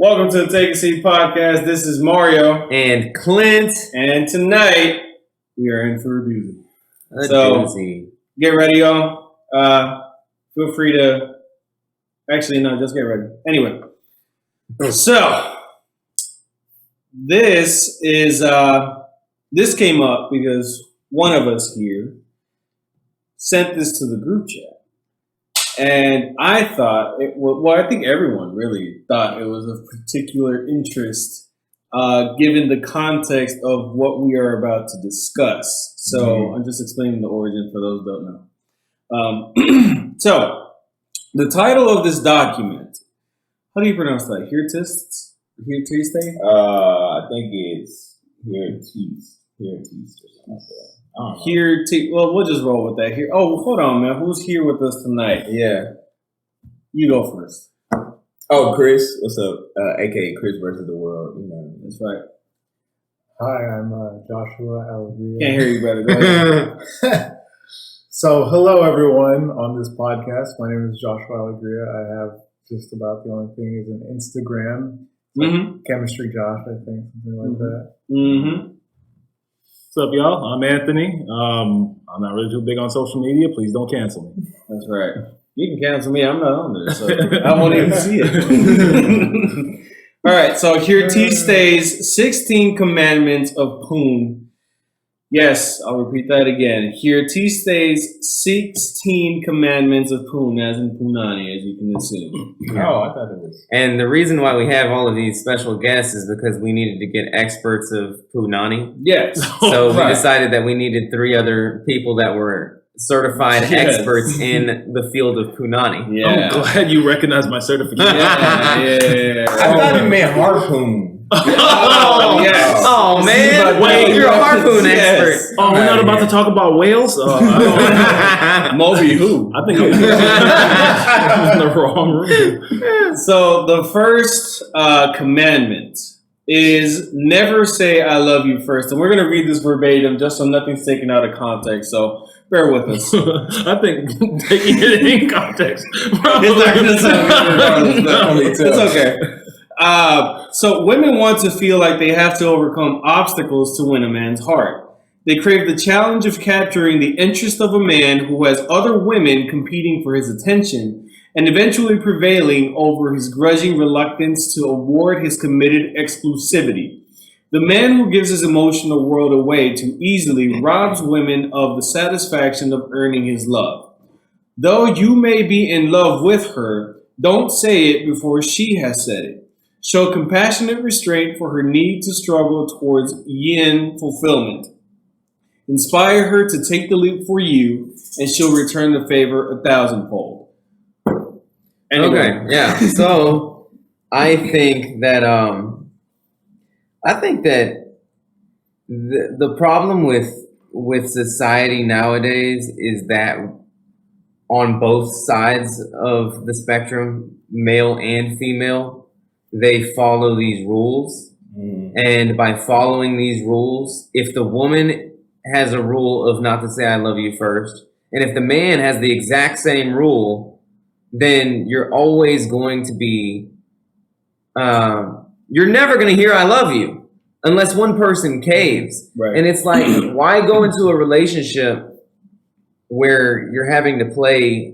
Welcome to the Take a Seat podcast. This is Mario and Clint, and tonight we are in for a doozy. Doozy. Get ready, y'all. Feel free to just get ready. Anyway, so this came up because one of us here sent this to the group chat. And I thought, I think everyone really thought it was of particular interest, given the context of what we are about to discuss. So I'm just explaining the origin for those who don't know. So the title of this document, how do you pronounce that? Hirtiste? I think it's Hirtiste or something like that. Well, we'll just roll with that here. Oh, hold on, man. Who's here with us tonight? Yeah. You go first. Oh, Chris. What's up? AKA Chris versus the world. You know, that's right. Hi, I'm Joshua Alegria. Can't hear you better. Go ahead. So, hello, everyone on this podcast. My name is Joshua Alegria. I have just about the only thing is an Instagram. Like Chemistry Josh, I think. Something like that. Mm-hmm. What's up, y'all? I'm Anthony. I'm not really too big on social media. Please don't cancel me. That's right. You can cancel me. I'm not on there, so I won't even see it. All right. So Hirtiste's 16 Commandments of Poon. Yes, I'll repeat that again. Hirtiste's 16 Commandments of Poon, as in Punani, as you can assume. Oh, I thought it was. And the reason why we have all of these special guests is because we needed to get experts of Punani. Yes. So we decided that we needed 3 other people that were certified experts in the field of Punani. Yeah. I'm glad you recognize my certification. Yeah. I thought it meant harpoon. Oh, yes. Oh, man. Wait, you're a harpoon expert. Oh, we're not about to talk about whales? Moby who? I think I'm in the wrong room. So the first commandment is never say I love you first. And we're going to read this verbatim just so nothing's taken out of context. So bear with us. I think taking it in context. It's okay. So women want to feel like they have to overcome obstacles to win a man's heart. They crave the challenge of capturing the interest of a man who has other women competing for his attention and eventually prevailing over his grudging reluctance to award his committed exclusivity. The man who gives his emotional world away too easily robs women of the satisfaction of earning his love. Though you may be in love with her, don't say it before she has said it. Show compassionate restraint for her need to struggle towards yin fulfillment. Inspire her to take the leap for you, and she'll return the favor 1,000-fold. Anyway. Okay, yeah. So I think that the problem with society nowadays is that on both sides of the spectrum, male and female, they follow these rules. And by following these rules, if the woman has a rule of not to say I love you first, and if the man has the exact same rule, then you're always going to be, you're never going to hear I love you unless one person caves. Right. And it's like, why go into a relationship where you're having to play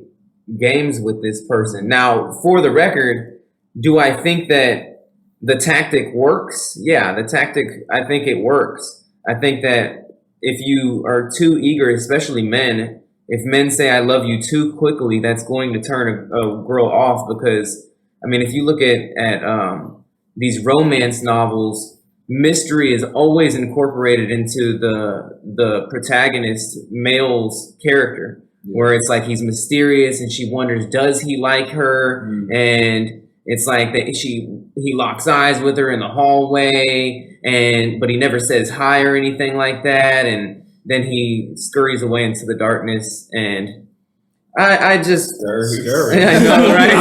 games with this person? Now, for the record, do I think that the tactic works? Yeah, the tactic, I think it works. I think that if you are too eager, especially men, if men say I love you too quickly, that's going to turn a girl off because, I mean, if you look at these romance novels, mystery is always incorporated into the protagonist male's character, where it's like he's mysterious and she wonders, does he like her? And it's like that he locks eyes with her in the hallway, but he never says hi or anything like that, and then he scurries away into the darkness, and I just I know, right?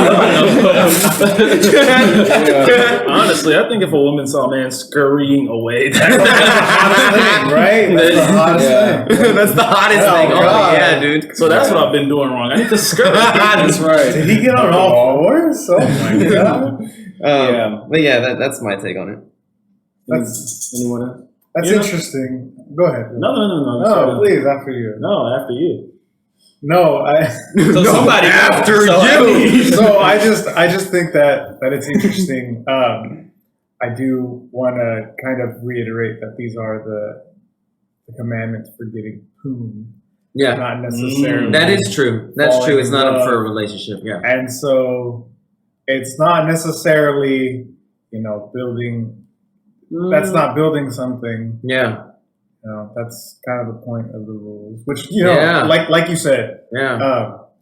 Honestly, I think if a woman saw a man scurrying away, that's the Right? That's the hottest thing. That's the hottest thing. Oh, God. yeah, dude. So that's what I've been doing wrong. I need to scurry. That's right. Did he get on all fours? Oh my God. But yeah, that's my take on it. Anyone else? That's You know- interesting. Go ahead. No. No, please, after you. No, after you. No, So somebody after so I you. mean- so I just think that it's interesting. I do want to kind of reiterate that these are the commandments for getting poon, Yeah, not necessarily. that is true. That's falling true. It's in not up love. for a relationship. Yeah. And so it's not necessarily, building. That's not building something. Yeah. That's kind of the point of the rules. Which Yeah. like you said, Yeah.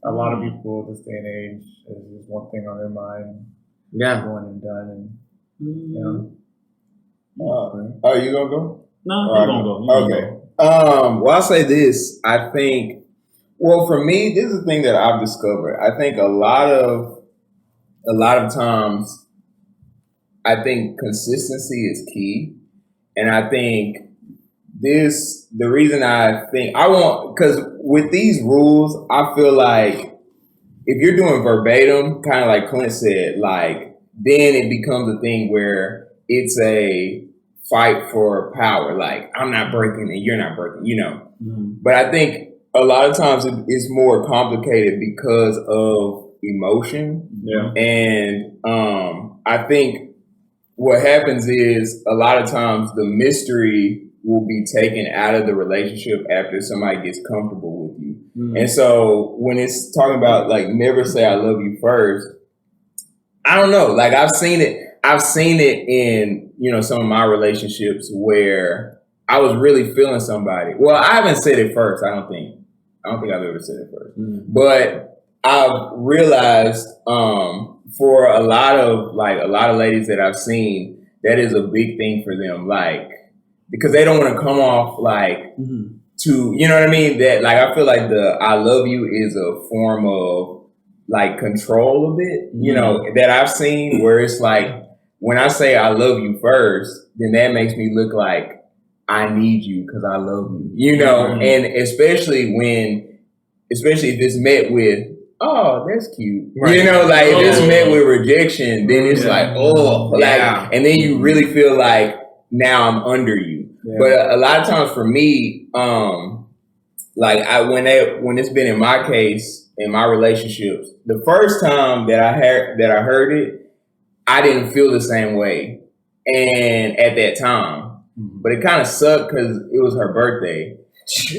a lot of people this day and age is just one thing on their mind, Yeah. going and done, and Oh, you gonna go? No, you gonna go. You gonna Okay. go. Well, I'll say this. I think, well, for me, this is the thing that I've discovered. I think a lot of times, I think consistency is key. And I think the reason because with these rules, I feel like if you're doing verbatim, kind of like Clint said, like, then it becomes a thing where it's a fight for power. Like, I'm not breaking and you're not breaking, But I think a lot of times it's more complicated because of emotion. Yeah. And I think what happens is a lot of times the mystery will be taken out of the relationship after somebody gets comfortable with you. And so when it's talking about like never say I love you first, I don't know. Like I've seen it in, some of my relationships where I was really feeling somebody. Well, I haven't said it first, I don't think I've ever said it first. But I've realized for a lot of ladies that I've seen, that is a big thing for them, like because they don't want to come off like to, you know what I mean? That like I feel like the I love you is a form of like control a bit, that I've seen where it's like when I say I love you first, then that makes me look like I need you because I love you, and especially if it's met with, oh, that's cute. Right. Like if it's met with rejection, then it's like, oh, like, Yeah. and then you really feel like now I'm under you. Yeah. But a lot of times for me, like when it's been in my case, in my relationships, the first time that I heard it, I didn't feel the same way. And at that time, but it kind of sucked because it was her birthday.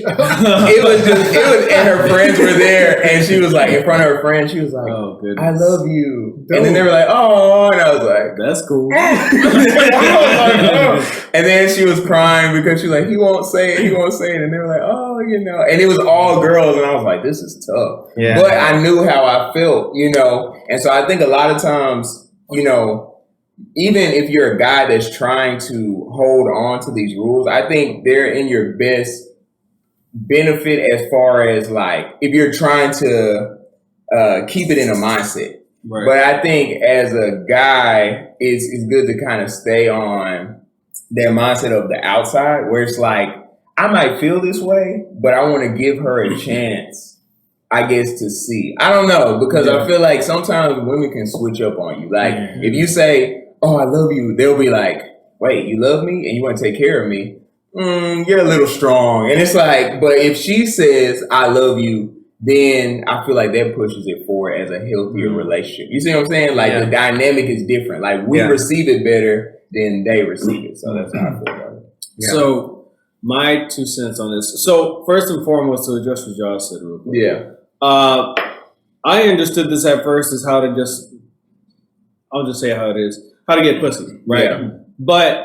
And her friends were there, and she was like in front of her friends. She was like, Oh, goodness. "I love you," and then they were like, "Oh," and I was like, That's cool. I was like, "Oh." And then she was crying because she was like, "He won't say it, and they were like, "Oh, and it was all girls, and I was like, "This is tough." Yeah. But I knew how I felt, and so I think a lot of times, even if you're a guy that's trying to hold on to these rules, I think they're in your best benefit as far as like if you're trying to keep it in a mindset. Right. But I think as a guy, it's good to kind of stay on that mindset of the outside where it's like, I might feel this way, but I want to give her a chance, I guess, to see. I don't know, because I feel like sometimes women can switch up on you. Like if you say, oh, I love you, they'll be like, wait, you love me and you want to take care of me? You're a little strong. And it's like, but if she says, I love you, then I feel like that pushes it forward as a healthier relationship. You see what I'm saying? Like the dynamic is different. Like we receive it better than they receive it. So that's how I feel about it. Yeah. So my 2 cents on this. So first and foremost, to address what Josh said real quick. Yeah. I understood this at first as I'll just say how it is, how to get pussy, right? Yeah. But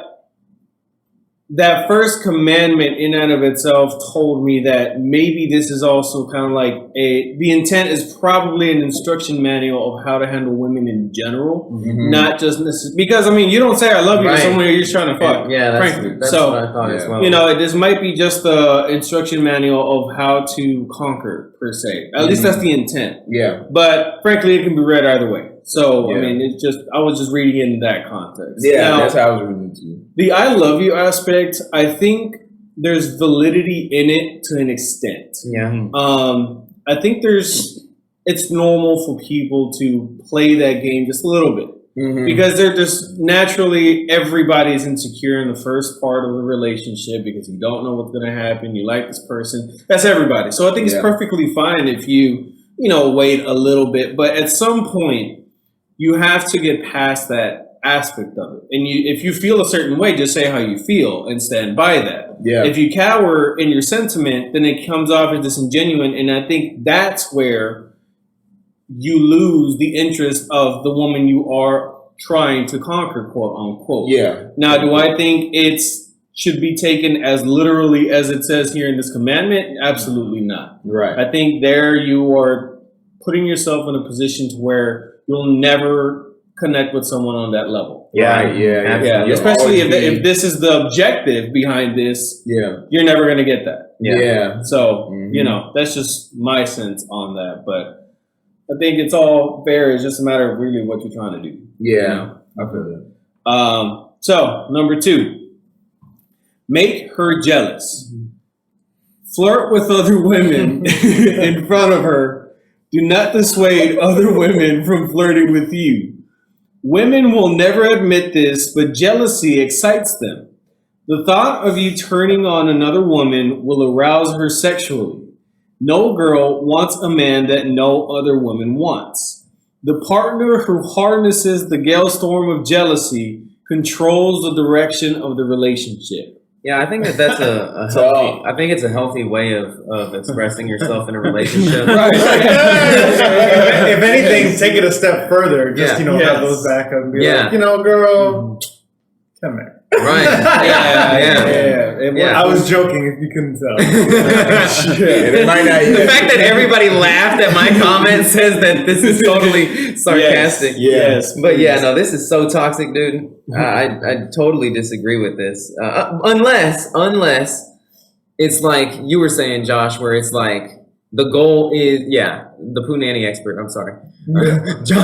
that first commandment in and of itself told me that maybe this is also kind of like the intent is probably an instruction manual of how to handle women in general, not just because you don't say I love you to someone you're just trying to fuck. Yeah, frankly. that's So, what I thought as well. this might be just the instruction manual of how to conquer per se. At least that's the intent. Yeah. But frankly, it can be read either way. So Yeah. I was just reading it in that context. Yeah, Now, that's how I was reading it too. the I love you aspect, I think there's validity in it to an extent. Yeah. I think it's normal for people to play that game just a little bit. Mhm. Because they're just naturally, everybody's insecure in the first part of the relationship because you don't know what's going to happen. You like this person. That's everybody. So I think it's Yeah. perfectly fine if you wait a little bit. But at some point, you have to get past that aspect of it. And if you feel a certain way, just say how you feel and stand by that. Yeah. If you cower in your sentiment, then it comes off as disingenuous. And I think that's where you lose the interest of the woman you are trying to conquer, quote unquote. Yeah. Now, do I think it's should be taken as literally as it says here in this commandment? Absolutely not. Right. I think there you are putting yourself in a position to where you'll never connect with someone on that level. Right. Yeah. Yeah, You'll especially always be- if this is the objective behind this, Yeah. you're never going to get that. Yeah. So, Mhm. that's just my sense on that. But I think it's all fair. It's just a matter of really what you're trying to do. Yeah. I feel it. So, number 2, make her jealous. Flirt with other women in front of her. Do not dissuade other women from flirting with you. Women will never admit this, but jealousy excites them. The thought of you turning on another woman will arouse her sexually. No girl wants a man that no other woman wants. The partner who harnesses the gale storm of jealousy controls the direction of the relationship. Yeah, I think that's a healthy. I think it's a healthy way of expressing yourself in a relationship. If anything, take it a step further. Just Yeah. have those back up and be Yeah. like, girl, come here. Right. Yeah. I was joking if you couldn't tell. And it might not. The fact that everybody laughed at my comment says that this is totally sarcastic. Yes. But yeah, no, this is so toxic, dude. I totally disagree with this. Unless it's like you were saying, Josh, where it's like the goal is, the Punani expert. I'm sorry.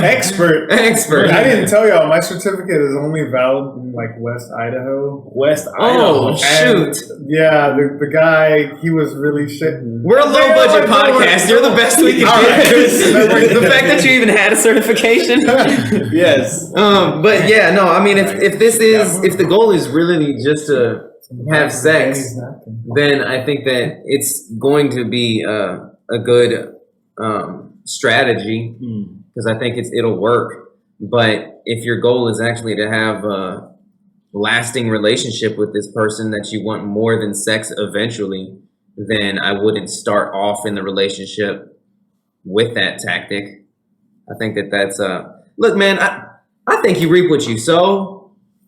Expert. Expert. I didn't tell y'all, my certificate is only valid in West Idaho. West Oh, Idaho. shoot. Yeah, the guy, he was really shit. We're a low budget podcast. You're the best we can get. The fact that you even had a certification. Yes. But yeah, no, I mean, if the goal is really just to have sex, then I think that it's going to be a good strategy because I think it'll work. But if your goal is actually to have a lasting relationship with this person that you want more than sex eventually, then I wouldn't start off in the relationship with that tactic. I think that's look, man, I think you reap what you sow,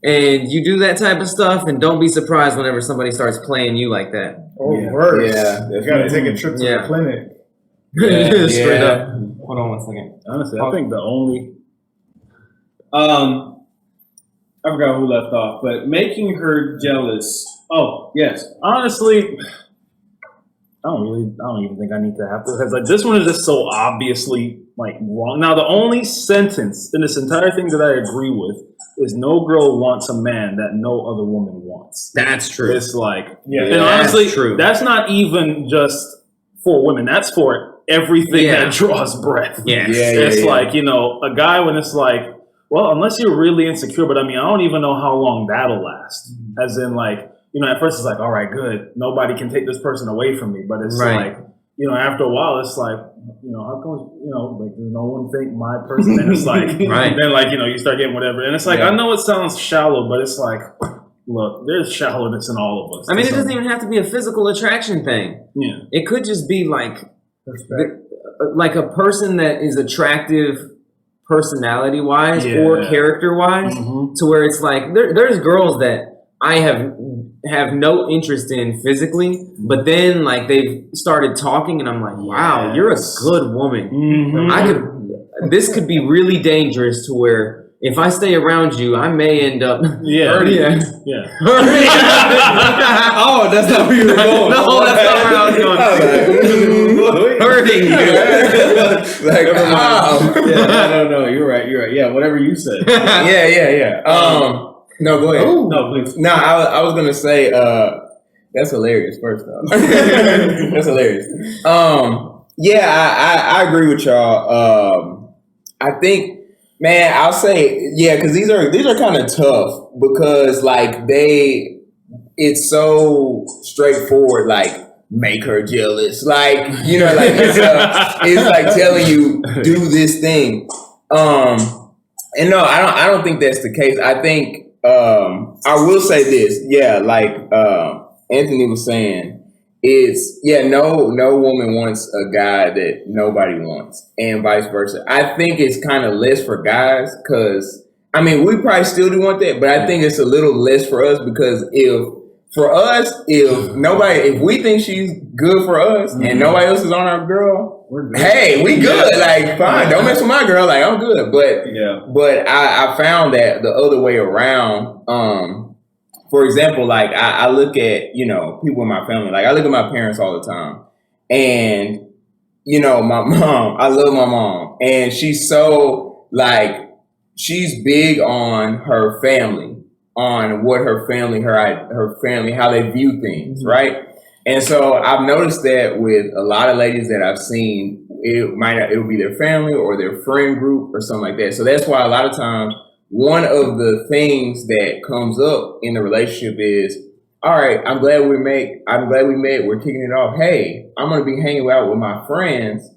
and you do that type of stuff, and don't be surprised whenever somebody starts playing you like that. Or worse. Yeah, You gotta take a trip to Yeah. the clinic. Straight Yeah. up. Hold on one second. Honestly, I think the only I forgot who left off, but making her jealous. Oh, yes. honestly, I don't even think I need to have to, because this one is just so obviously wrong. Now, the only sentence in this entire thing that I agree with is no girl wants a man that no other woman wants. That's true. It's like, Yeah. and That's honestly, true. that's not even just for women. That's for everything Yeah. that draws breath. Yes. Yeah. It's like, a guy when it's like, well, unless you're really insecure, but I mean, I don't even know how long that'll last. As in, at first it's like, all right, good. Nobody can take this person away from me. But it's Right. after a while, it's like, how come, does no one think my person? And it's like, Right. then you start getting whatever. And it's like, Yeah. I know it sounds shallow, but it's like, look, there's shallowness in all of us. I mean, it doesn't even have to be a physical attraction thing. Yeah. It could just be Respect. like a person that is attractive personality wise or Yeah. character wise, Mhm. to where it's like there's girls that I have no interest in physically, but then they've started talking and I'm like, wow, you're a good woman. Mhm. This could be really dangerous to where if I stay around you, I may end up Yeah. hurting you. Yeah. Oh, that's not where you were going. No, that's not where I was going. Hurting you. No. You're right. Yeah, whatever you said. Yeah. No, go ahead. No, please. No, I was gonna say that's hilarious. First off, that's hilarious. I agree with y'all. I think Man, I'll say because these are kind of tough because like it's so straightforward. Like make her jealous, like like it's like telling you do this thing. And no, I don't think that's the case. I think I will say this, like Anthony was saying. No woman wants a guy that nobody wants, and vice versa. I think it's kind of less for guys because, I mean, we probably still do want that, but I think it's a little less for us because if we think she's good for us and nobody else is on our girl, hey, we good. Like, fine, don't mess with my girl. Like, I'm good. But I found that the other way around. For example, like I look at, people in my family, like I look at my parents all the time and, my mom, I love my mom and she's so like, she's big on her family, on what her family, how they view things. Right. And so I've noticed that with a lot of ladies that I've seen, it'll be their family or their friend group or something like that. So that's why a lot of times, one of the things that comes up in the relationship is, all right, I'm glad we met. We're kicking it off. Hey, I'm going to be hanging out with my friends.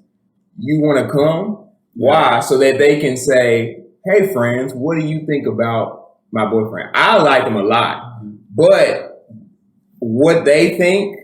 You want to come? Why? So that they can say, hey, friends, what do you think about my boyfriend? I like him a lot, but what they think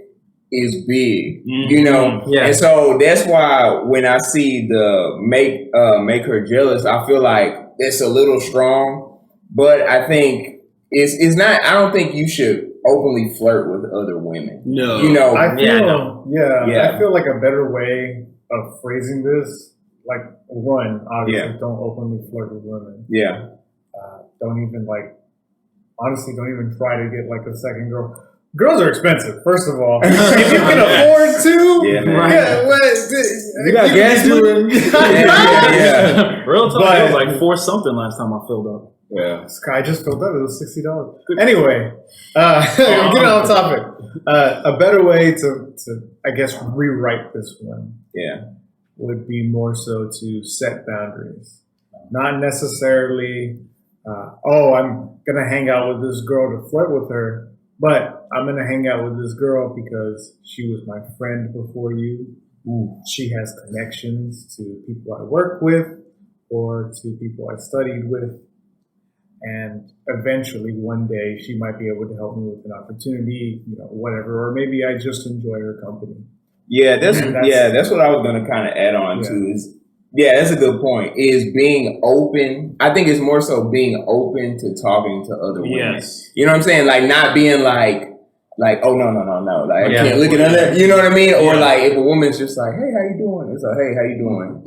is big, Yeah. And so that's why when I see the make her jealous, I feel like it's a little strong, but I think it's not. I don't think you should openly flirt with other women. No, I feel, Yeah. I feel like a better way of phrasing this, like one, obviously, don't openly flirt with women. Yeah, Don't even honestly, don't even try to get like a second girl. Girls are expensive, first of all. If you can afford to, you got gas money. yeah. Real talk, it was like $4 last time I filled up. Yeah. I just filled up. It was $60. Anyway, getting on topic. A better way to I guess rewrite this one. Yeah. Would be more so to set boundaries, not necessarily. I'm gonna hang out with this girl to flirt with her. But I'm going to hang out with this girl because she was my friend before you. She has connections to people I work with or to people I studied with. And eventually one day she might be able to help me with an opportunity, whatever. Or maybe I just enjoy her company. Yeah, that's what I was going to kind of add on to is, that's a good point, is being open. I think it's more so being open to talking to other women. Yes. You know what I'm saying? Like not being like, oh, no. Like I can't look at her. You know what I mean? Or like if a woman's just like, hey, how you doing? It's like, hey, how you doing?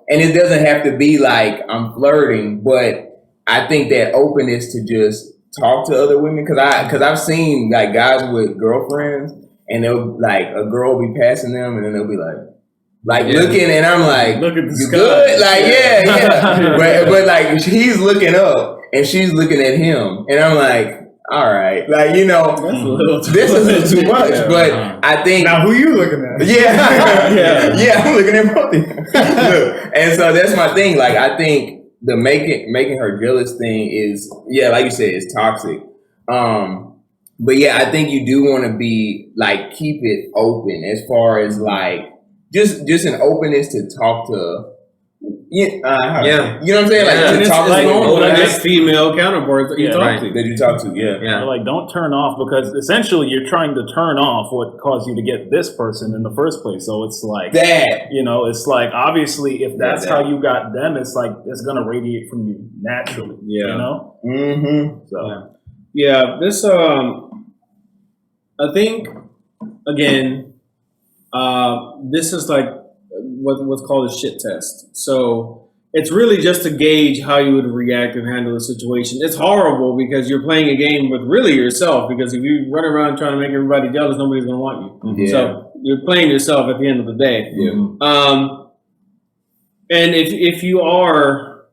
And it doesn't have to be like I'm flirting, but I think that openness to just talk to other women. Cause I've seen like guys with girlfriends and they'll like, a girl will be passing them and then they'll be like looking, and I'm like, look at the you sky. good? Like, yeah. but like he's looking up and she's looking at him, and I'm like, all right, like this is a little too much. But I think now who you looking at? Yeah, I'm looking at both of them. And so that's my thing. Like I think the making her jealous thing is like you said, it's toxic. But I think you do want to be like keep it open as far as like. Just an openness to talk to, you know what I'm saying? Like to talk to like female counterparts that you talk to. That you talk to, Like don't turn off, because essentially you're trying to turn off what caused you to get this person in the first place. So it's like that. It's like obviously if that's how you got them, it's like it's gonna radiate from you naturally. Mm-hmm. So this I think again. This is like what's called a shit test. So it's really just to gauge how you would react and handle the situation. It's horrible because you're playing a game with really yourself, because if you run around trying to make everybody jealous, nobody's going to want you. So you're playing yourself at the end of the day. And if you are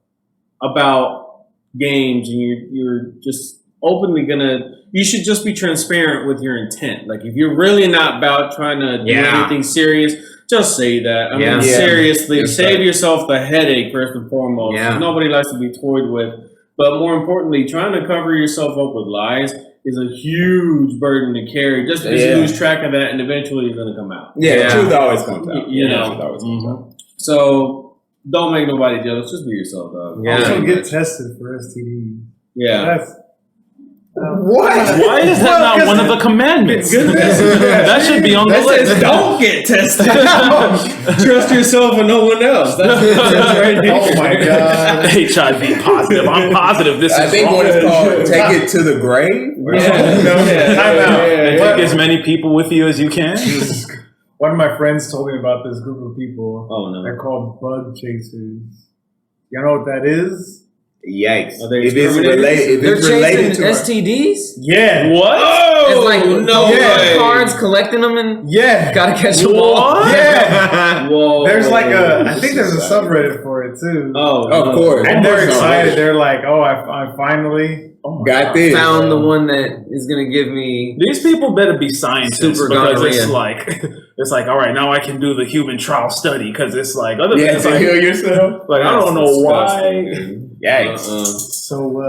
about games and you're just openly gonna, you should just be transparent with your intent. Like if you're really not about trying to do Yeah. anything serious, just say that. I Yeah. mean, Yeah. seriously, That's save right. yourself the headache first and foremost. Yeah. Nobody likes to be toyed with. But more importantly, trying to cover yourself up with lies is a huge burden to carry. Just because Yeah. you lose track of that, and eventually it's going to come out. Yeah, Yeah. the truth always comes out. You Yeah, know. the truth always comes out. So don't make nobody jealous. Just be yourself, dog. Yeah. Also get tested for STDs. Yeah. That's What? Why is that not one of the commandments? That should be on the That says list. don't get tested. Trust yourself and no one else. That's right there. oh my god. HIV positive. I'm positive this I is think wrong. what it's called, take it to the grave. Time out. And Yeah. take as many people with you as you can. One of my friends told me about this group of people. Oh no. They're called bug chasers. You know what that is? Yikes! Are they If it's discriminators? related, if They're it's related chasing to STDs. Yeah. What? Oh It's like no yeah. way. cards, collecting them, and Yeah. gotta catch them all. What? Yeah. Whoa. There's like I think there's a subreddit for it too. Oh, Of no. course. And they're Of course. excited. They're like, oh, I finally. Oh my Got God. this. Found the one that is gonna give me. These people better be scientists Super because it's gonorrhea. like all right, now I can do the human trial study because it's like other Yeah, things to like, heal yourself. like I don't know Disgusting, why. man. Yikes! So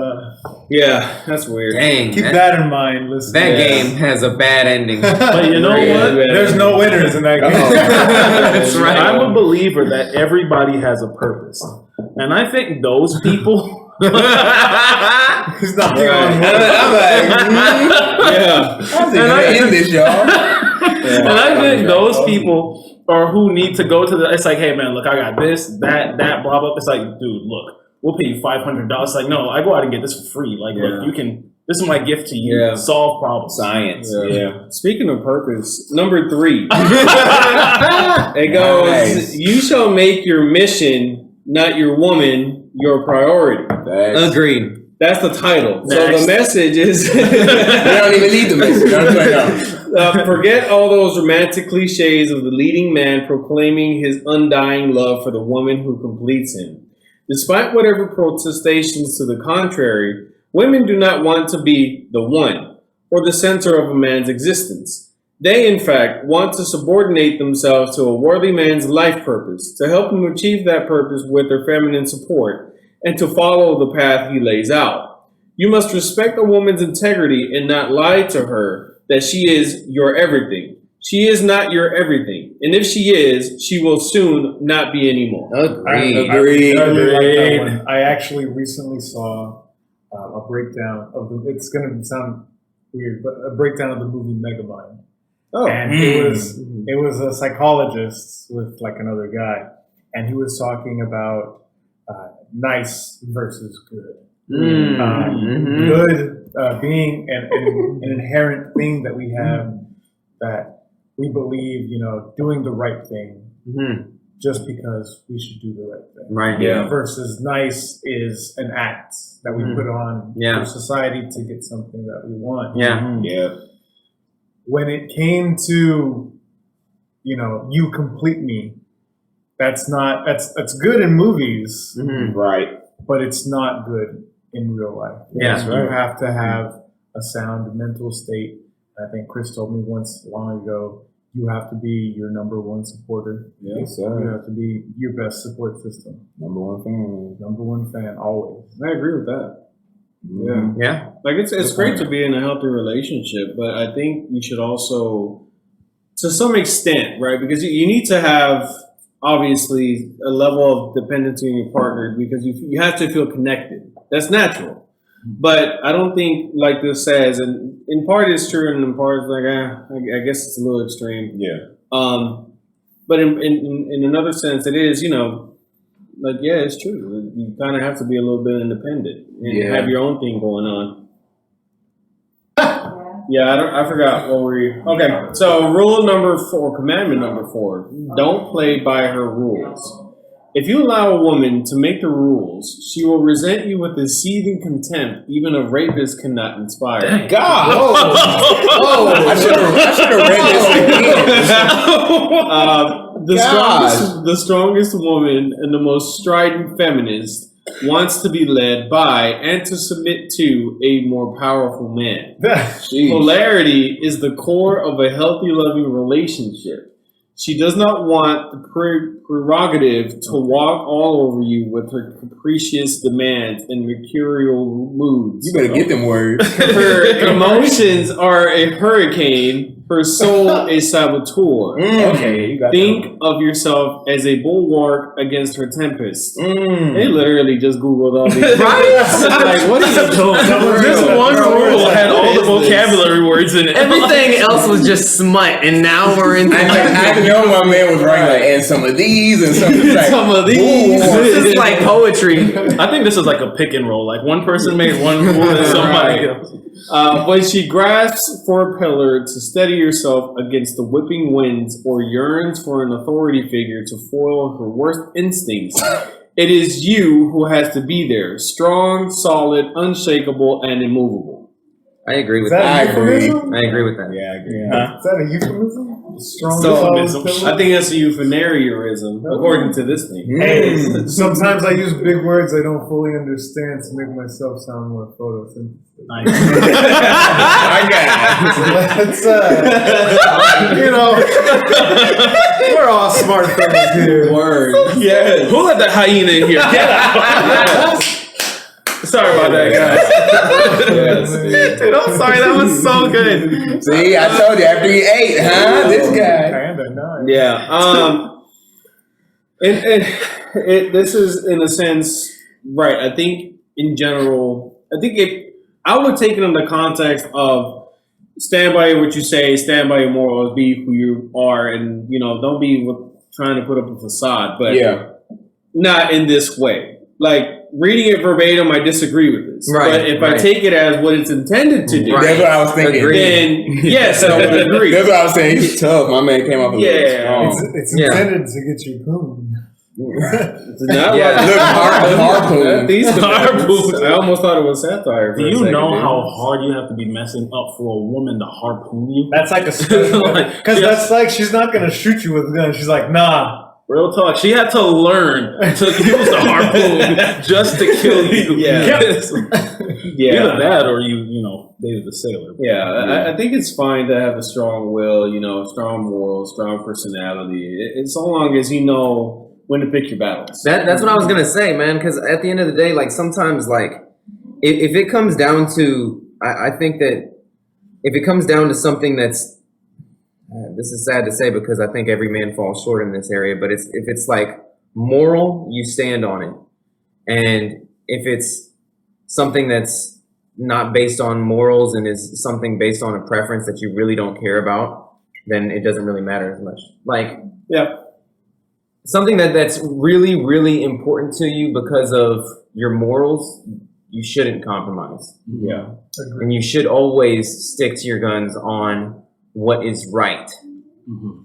Yeah, that's weird. Dang, keep that, that in mind. Listen. that Yeah. game has a bad ending. But you know Yeah, what? yeah. There's no winners in that game. That's right. I'm a believer that everybody has a purpose, and I think those people. He's knocking Right. on wood. I'm like, Yeah. how's it gonna end this, y'all? And I think those people are who need to go to the. It's like, hey man, look, I got this, that, blah blah. It's like, dude, look, we'll pay you $500. Like, no, I go out and get this for free. Like, Yeah. look, you can. This is my gift to you. Yeah. Solve problems. Science. Yeah. Yeah. Speaking of purpose, number 3. It goes, Nice. you shall make your mission, not your woman, your priority. That's, Agreed. That's the title. So Next. the message is we don't even need the message. I'm just like, no. forget all those romantic cliches of the leading man proclaiming his undying love for the woman who completes him. Despite whatever protestations to the contrary, women do not want to be the one or the center of a man's existence. They, in fact, want to subordinate themselves to a worthy man's life purpose, to help him achieve that purpose with their feminine support, and to follow the path he lays out. You must respect a woman's integrity and not lie to her that she is your everything. She is not your everything. And if she is, she will soon not be anymore. Agreed. Agreed. I really like that one. I actually recently saw a breakdown of the. It's going to sound weird, but a breakdown of the movie Megamind. Oh, And it was a psychologist with like another guy, and he was talking about nice versus good. Mhm. Good being an inherent thing that we have, that we believe, doing the right thing Mhm. just because we should do the right thing. Right. Yeah. Versus nice is an act that we put on Yeah. for society to get something that we want. Yeah. Yeah. When it came to, you complete me, that's good in movies, Mhm. Right. but it's not good in real life. Yeah. That's You right. have to have a sound mental state. I think Chris told me once long ago, you have to be your number one supporter. Yes, You sir. have to be your best support system. Number one fan. Number one fan, always. I agree with that. Yeah. Yeah. Like it's great to be in a healthy relationship, but I think you should also, to some extent, right? Because you need to have obviously a level of dependency on your partner because you have to feel connected. That's natural. But I don't think, like this says, and in part it's true, and in part it's like, I guess it's a little extreme. Yeah. But in another sense, it is, like, yeah, it's true. You kind of have to be a little bit independent and Yeah. have your own thing going on. Yeah, I forgot what were you. Okay, so rule number 4, commandment number 4: don't play by her rules. If you allow a woman to make the rules, she will resent you with a seething contempt even a rapist cannot inspire. God. Whoa. I should have read this again. The strongest woman and the most strident feminist wants to be led by and to submit to a more powerful man. Jeez. Polarity is the core of a healthy, loving relationship. She does not want the prerogative to walk all over you with her capricious demands and mercurial moods. You better get them words. Her emotions are a hurricane. Her soul a saboteur. Okay, you got Think of yourself as a bulwark against her tempest. They literally just Googled all these. Like, what are you doing? This one rule had all the vocabulary words in it. Everything else was just smut, and now we're into I know my man was writing like, and some of these and some of these. Like, Some of these. this is like poetry. I think this is like a pick and roll. Like one person made one rule and somebody else. When she grasps for a pillar to steady herself against the whipping winds or yearns for an authority figure to foil her worst instincts, it is you who has to be there, strong, solid, unshakable, and immovable. I agree with Is that that. I agree. euphemism? I agree with that. Yeah, I agree. Yeah. Is that a euphemism? Strong So, solid pillar? I think that's a euphenarism, according to this thing. Hey, sometimes I use big words I don't fully understand to make myself sound more photosynthetic. I got it. Let's, we're all smart fellas here. Word. Yes. Who let that hyena in here? Get out. Sorry about that, guys. Dude, I'm sorry. That was so good. See, I told you after he ate, huh? This guy. Kinda nice. Yeah. This is in a sense right. I think in general, I would take it in the context of stand by what you say, stand by your morals, be who you are, and don't be trying to put up a facade. But Yeah. not in this way. Like reading it verbatim, I disagree with this. Right, But if I right. take it as what it's intended to do, Right. That's what I was thinking. Agreed. then yes, I would agree. That's what I was saying. He's tough. My man came off a little Yeah. strong. It's Yeah. intended to get you poon. Not Yeah. like- Look, harpoon. These Harpoon. I almost thought it was satire. Do for a you second, know dude. how hard you have to be messing up for a woman to harpoon you? That's like a special because Yeah. that's like she's not gonna shoot you with a gun. She's like, nah. Real talk. She had to learn to use the harpoon just to kill you. Yeah. Yes. Yeah, Either that or you dated the sailor. yeah. I think it's fine to have a strong will, strong morals, strong personality. It's so long as you know when to pick your battles. That's what I was gonna say, man. Because at the end of the day, like sometimes, like if it comes down to, I think that if it comes down to something that's, this is sad to say because I think every man falls short in this area. But if it's like moral, you stand on it, and if it's something that's not based on morals and is something based on a preference that you really don't care about, then it doesn't really matter as much. Like Yeah. something that's really, really important to you because of your morals, you shouldn't compromise. Yeah. And you should always stick to your guns on what is right. Mm-hmm.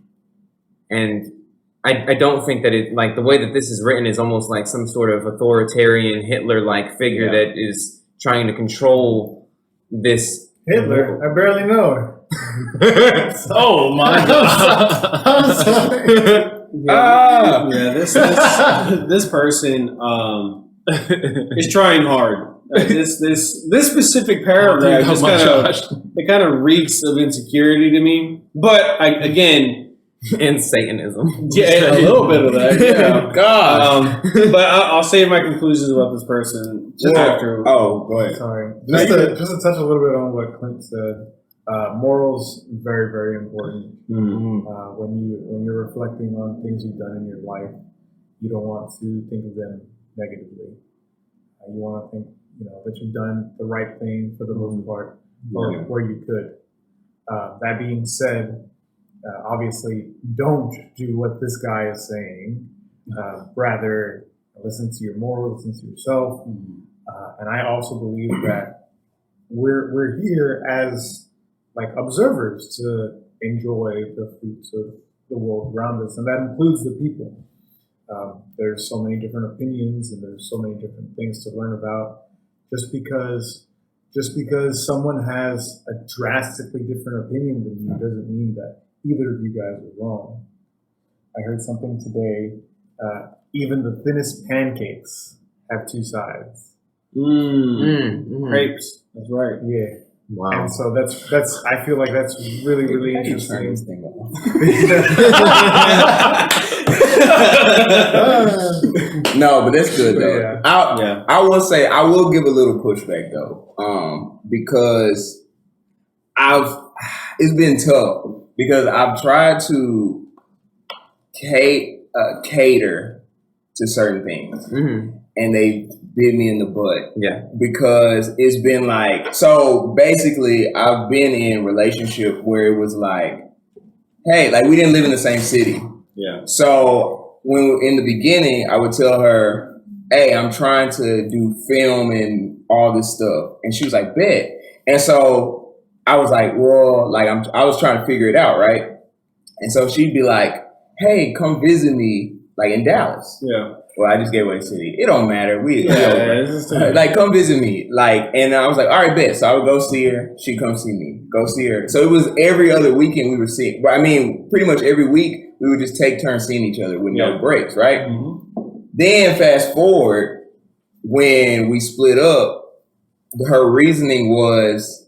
And I don't think that it, like the way that this is written is almost like some sort of authoritarian Hitler-like figure that is trying to control this. Hitler, I barely know her. Oh my god. I'm sorry. Ah. Yeah, this person is trying hard. This specific paragraph just kind of reeks of insecurity to me. But again, And Satanism. yeah, a little bit of that. Yeah. God. But I'll save my conclusions about this person just after. Oh, go ahead. Sorry. Just to touch a little bit on what Clint said. Morals very, very important. When you're reflecting on things you've done in your life, you don't want to think of them negatively. You want to think, that you've done the right thing for the most part, or where you could. That being said, obviously, don't do what this guy is saying. Rather, listen to your morals, listen to yourself. And I also believe that we're here as like observers to enjoy the fruits of the world around us, and that includes the people. There's so many different opinions, and there's so many different things to learn about. Just because someone has a drastically different opinion than you doesn't mean that either of you guys are wrong. I heard something today. Even the thinnest pancakes have two sides. Crepes. That's right. Yeah. Wow. And so that's I feel like that's really, really How do you turn interesting. this thing off? No, but that's good though. Yeah. I will say I will give a little pushback though, because it's been tough because I've tried to cater to certain things, and they bit me in the butt. Yeah. Because it's been like, so basically I've been in relationship where it was like, hey, like we didn't live in the same city. Yeah. So when in the beginning, I would tell her, hey, I'm trying to do film and all this stuff. And she was like, bet. And so I was like, well, like I was trying to figure it out, right? And so she'd be like, hey, come visit me like in Dallas. Yeah. Well, I just gave away the city. It don't matter. We Yeah. This is too- like, come visit me. Like, and I was like, all right, bet. So I would go see her. She'd come see me. Go see her. So it was every other weekend we were seeing. But I mean, pretty much every week we would just take turns seeing each other with no breaks, right? Then fast forward, when we split up, her reasoning was,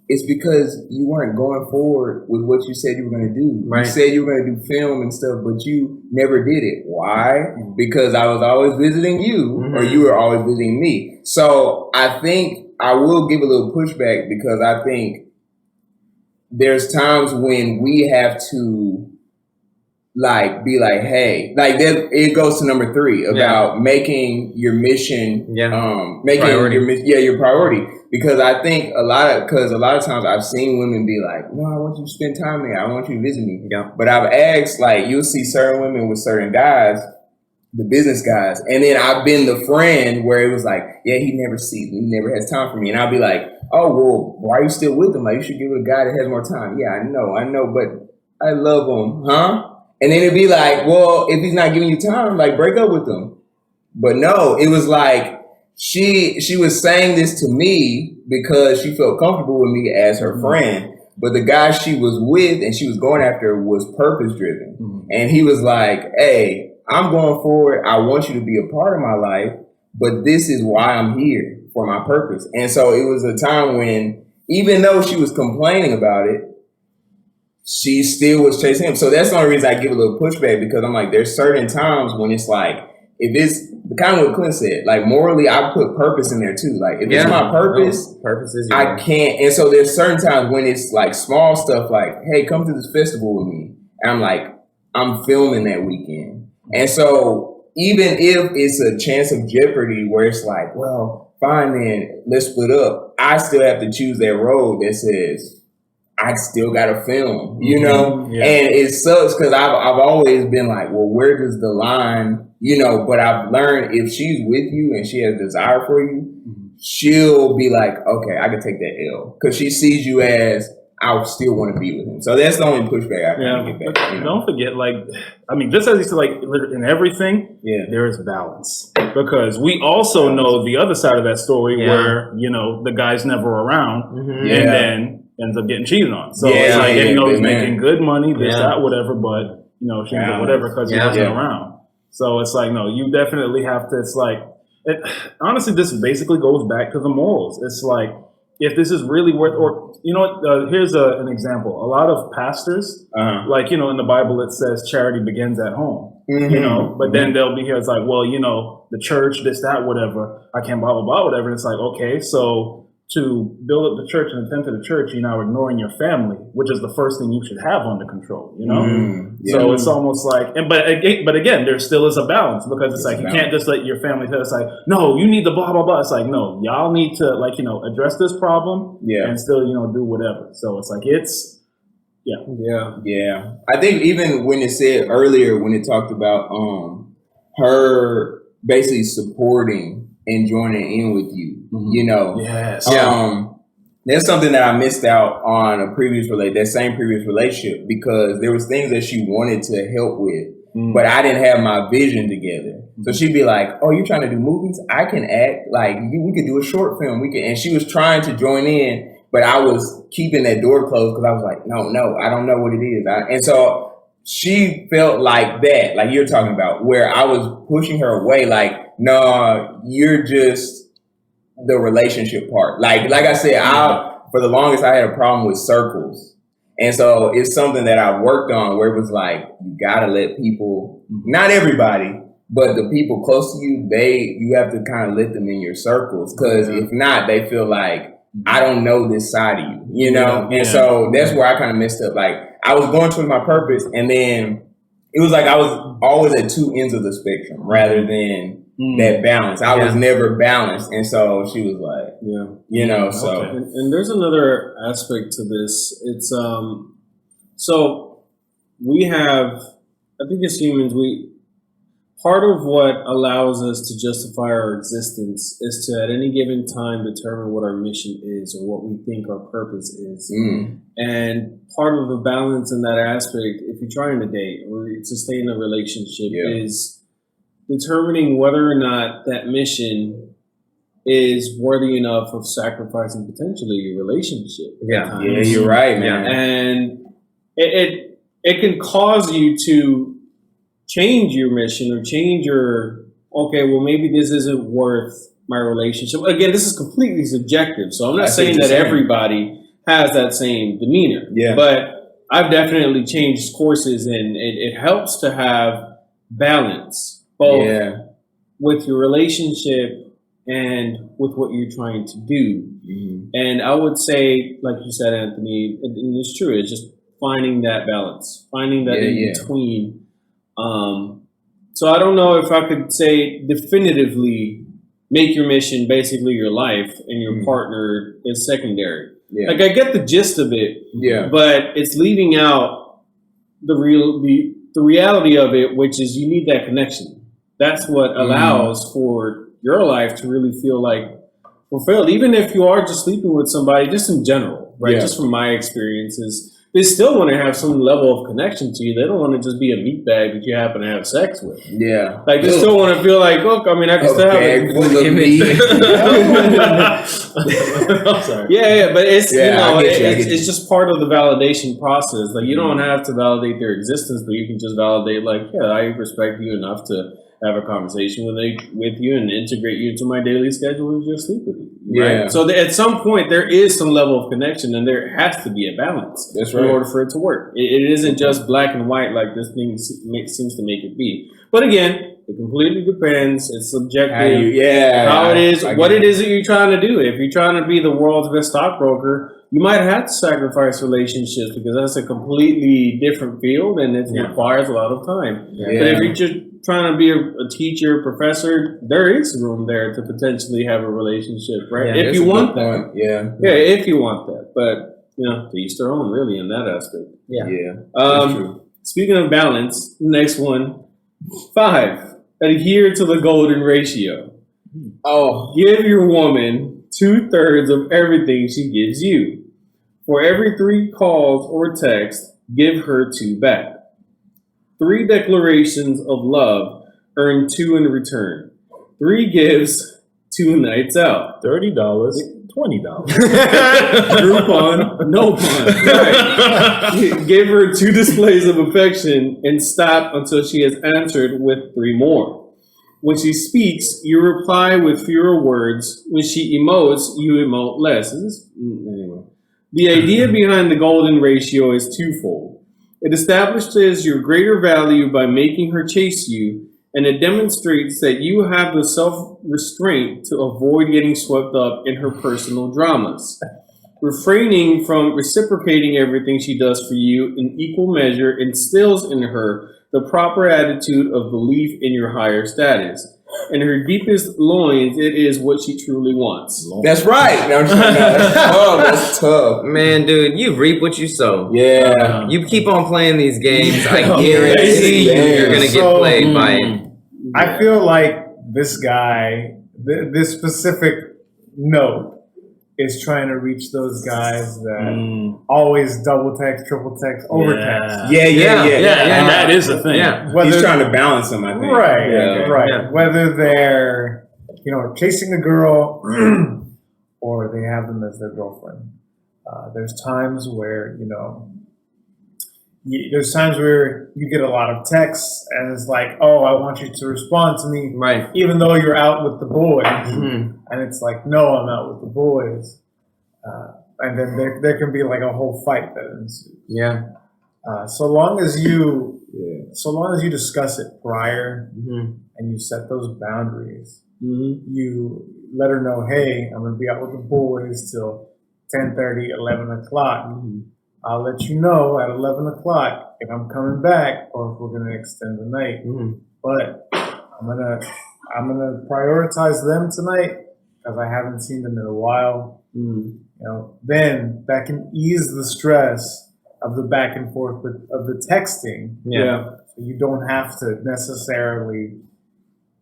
it's because you weren't going forward with what you said you were going to do. Right. You said you were going to do film and stuff, but you never did it. Why? Because I was always visiting you, or you were always visiting me. So I think I will give a little pushback because I think there's times when we have to like be like, hey, like that. It goes to number 3 about making your mission, making Priority. your priority. Because I think a lot of times I've seen women be like, no, I want you to spend time there. I want you to visit me. Yeah. But I've asked, like, you'll see certain women with certain guys, the business guys, and then I've been the friend where it was like, yeah, he never sees me, he never has time for me, and I'll be like, oh, well, why are you still with him? Like, you should give it a guy that has more time. Yeah, I know, but I love him, huh? And then it'd be like, well, if he's not giving you time, like, break up with him. But no, it was like she was saying this to me because she felt comfortable with me as her friend. But the guy she was with and she was going after was purpose driven. And he was like, hey, I'm going forward. I want you to be a part of my life, but this is why I'm here, for my purpose. And so it was a time when, even though she was complaining about it, she still was chasing him. So that's the only reason I give a little pushback, because I'm like, there's certain times when it's like, if it's kind of what Clint said, like morally, I put purpose in there too. Like if it's my purpose, purpose is I can't. And so there's certain times when it's like small stuff, like, hey, come to this festival with me. And I'm like, I'm filming that weekend. And so even if it's a chance of jeopardy where it's like, well, fine then, let's split up, I still have to choose that road that says, I still got to film, you know? And it sucks because I've always been like, well, where does the line, you know? But I've learned if she's with you and she has desire for you, she'll be like, okay, I can take that L. Because she sees you as, I still want to be with him. So that's the only pushback I can get back. You know? Don't forget, like, I mean, just as you said, like, in everything, there is balance. Because we also know the other side of that story where, you know, the guy's never around and then ends up getting cheated on. So it's like, you know, he's making good money, this, that, whatever, but, you know, she ends up whatever because he wasn't around. So it's like, no, you definitely have to, it's like, honestly, this basically goes back to the morals. It's like, if this is really worth, or, you know what, here's an example. A lot of pastors, like, you know, in the Bible, it says charity begins at home, you know, but then they'll be here, it's like, well, you know, the church, this, that, whatever, I can't blah, blah, blah, whatever. And it's like, okay, so to build up the church and attend to the church, you're now ignoring your family, which is the first thing you should have under control, you know? So it's almost like, but again, there still is a balance, because it's like, you can't just let your family tell us like, no, you need the blah, blah, blah. It's like, no, y'all need to, like, you know, address this problem and still, you know, do whatever. So it's like, it's, Yeah. I think even when it said earlier, when it talked about her basically supporting and joining in with you, you know. There's something that I missed out on that same previous relationship, because there was things that she wanted to help with, but I didn't have my vision together. So she'd be like, oh, you're trying to do movies? I can act. Like, we could do a short film. And she was trying to join in, but I was keeping that door closed because I was like, no, I don't know what it is. And so she felt like that, like you're talking about, where I was pushing her away, like, no, you're just the relationship part. Like I said, for the longest I had a problem with circles. And so it's something that I worked on where it was like, you gotta let people, not everybody, but the people close to you, you have to kind of let them in your circles. Cause if not, they feel like, I don't know this side of you, you know? And so that's where I kind of messed up. Like I was going towards my purpose, and then it was like I was always at two ends of the spectrum rather than that balance. I was never balanced. And so she was like, you know, so. Okay. And there's another aspect to this. It's, so we have, I think as humans, part of what allows us to justify our existence is to, at any given time, determine what our mission is or what we think our purpose is. And part of the balance in that aspect, if you're trying to date or sustain a relationship, is determining whether or not that mission is worthy enough of sacrificing potentially your relationship. Yeah, you're right, man. And it can cause you to change your mission or change your, okay, well, maybe this isn't worth my relationship. Again, this is completely subjective. So I'm not saying that everybody has that same demeanor. But I've definitely changed courses, and it helps to have balance, both with your relationship and with what you're trying to do. And I would say, like you said, Anthony, and it's true, it's just finding that balance, finding that in between. So I don't know if I could say definitively make your mission basically your life and your partner is secondary. Like I get the gist of it, but it's leaving out the reality of it, which is you need that connection. That's what allows for your life to really feel like fulfilled. Even if you are just sleeping with somebody, just in general, right? Just from my experiences, they still want to have some level of connection to you. They don't want to just be a meat bag that you happen to have sex with. Like they still want to feel like, look, I mean, I can still have I'm sorry. But it's it's just part of the validation process. Like you don't have to validate their existence, but you can just validate, like, I respect you enough to have a conversation with you and integrate you into my daily schedule and just sleep with you. Right? So at some point there is some level of connection, and there has to be a balance in order for it to work. It isn't just black and white like this thing seems to make it be. But again, it completely depends. It's subjective. How it is, what it is that you're trying to do. If you're trying to be the world's best stockbroker, you might have to sacrifice relationships because that's a completely different field and it requires a lot of time. But if you're just trying to be a teacher, professor, there is room there to potentially have a relationship, right? If you want that. If you want that. But, to each their own, really, in that aspect. That's true. Speaking of balance, next one, 5, adhere to the golden ratio. Give your woman 2/3 of everything she gives you. For every 3 calls or texts, give her 2 back. 3 declarations of love, earn 2 in return. 3 gifts, 2 nights out. $30, $20. Groupon, no pun. Right. Give her 2 displays of affection and stop until she has answered with 3 more. When she speaks, you reply with fewer words. When she emotes, you emote less. Anyway. The idea behind the golden ratio is twofold. It establishes your greater value by making her chase you, and it demonstrates that you have the self-restraint to avoid getting swept up in her personal dramas. Refraining from reciprocating everything she does for you in equal measure instills in her the proper attitude of belief in your higher status. In her deepest loins, it is what she truly wants. That's right. No, that's tough. Man, dude, you reap what you sow. Yeah. You keep on playing these games, I guarantee you're going to get played by it. I feel like this guy, this specific note, is trying to reach those guys that always double text, triple text, over text. And that is the thing. He's trying to balance them, I think. Right. Whether they're, chasing a girl or they have them as their girlfriend. There's times where, there's times where you get a lot of texts and it's like, oh, I want you to respond to me, Right. even though you're out with the boys. Mhm. And it's like, no, I'm out with the boys. And then there can be like a whole fight that ensues. Yeah. So long as you discuss it prior Mhm. and you set those boundaries, Mhm. you let her know, hey, I'm gonna be out with the boys till 10:30, 11 o'clock. I'll let you know at 11 o'clock if I'm coming back or if we're gonna extend the night. Mhm. But I'm gonna prioritize them tonight because I haven't seen them in a while. Mhm. Then that can ease the stress of the back and forth of the texting. Yeah. So you don't have to necessarily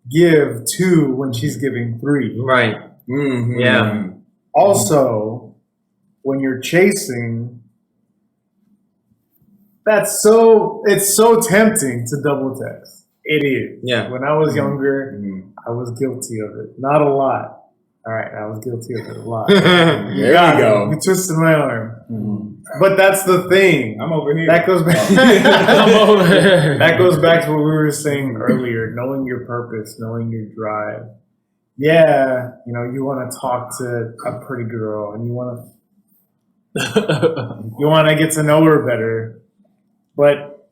give 2 when she's giving 3. Right. Mhm. Yeah. Also, when you're chasing, it's so tempting to double text. It is. Yeah. When I was younger, Mhm. I was guilty of it. Not a lot. All right, I was guilty of it a lot. There you go. You twisted my arm. Mhm. But that's the thing. I'm over here. That goes back. I'm over here. That goes back to what we were saying earlier, knowing your purpose, knowing your drive. Yeah, you want to talk to a pretty girl and you want to get to know her better. But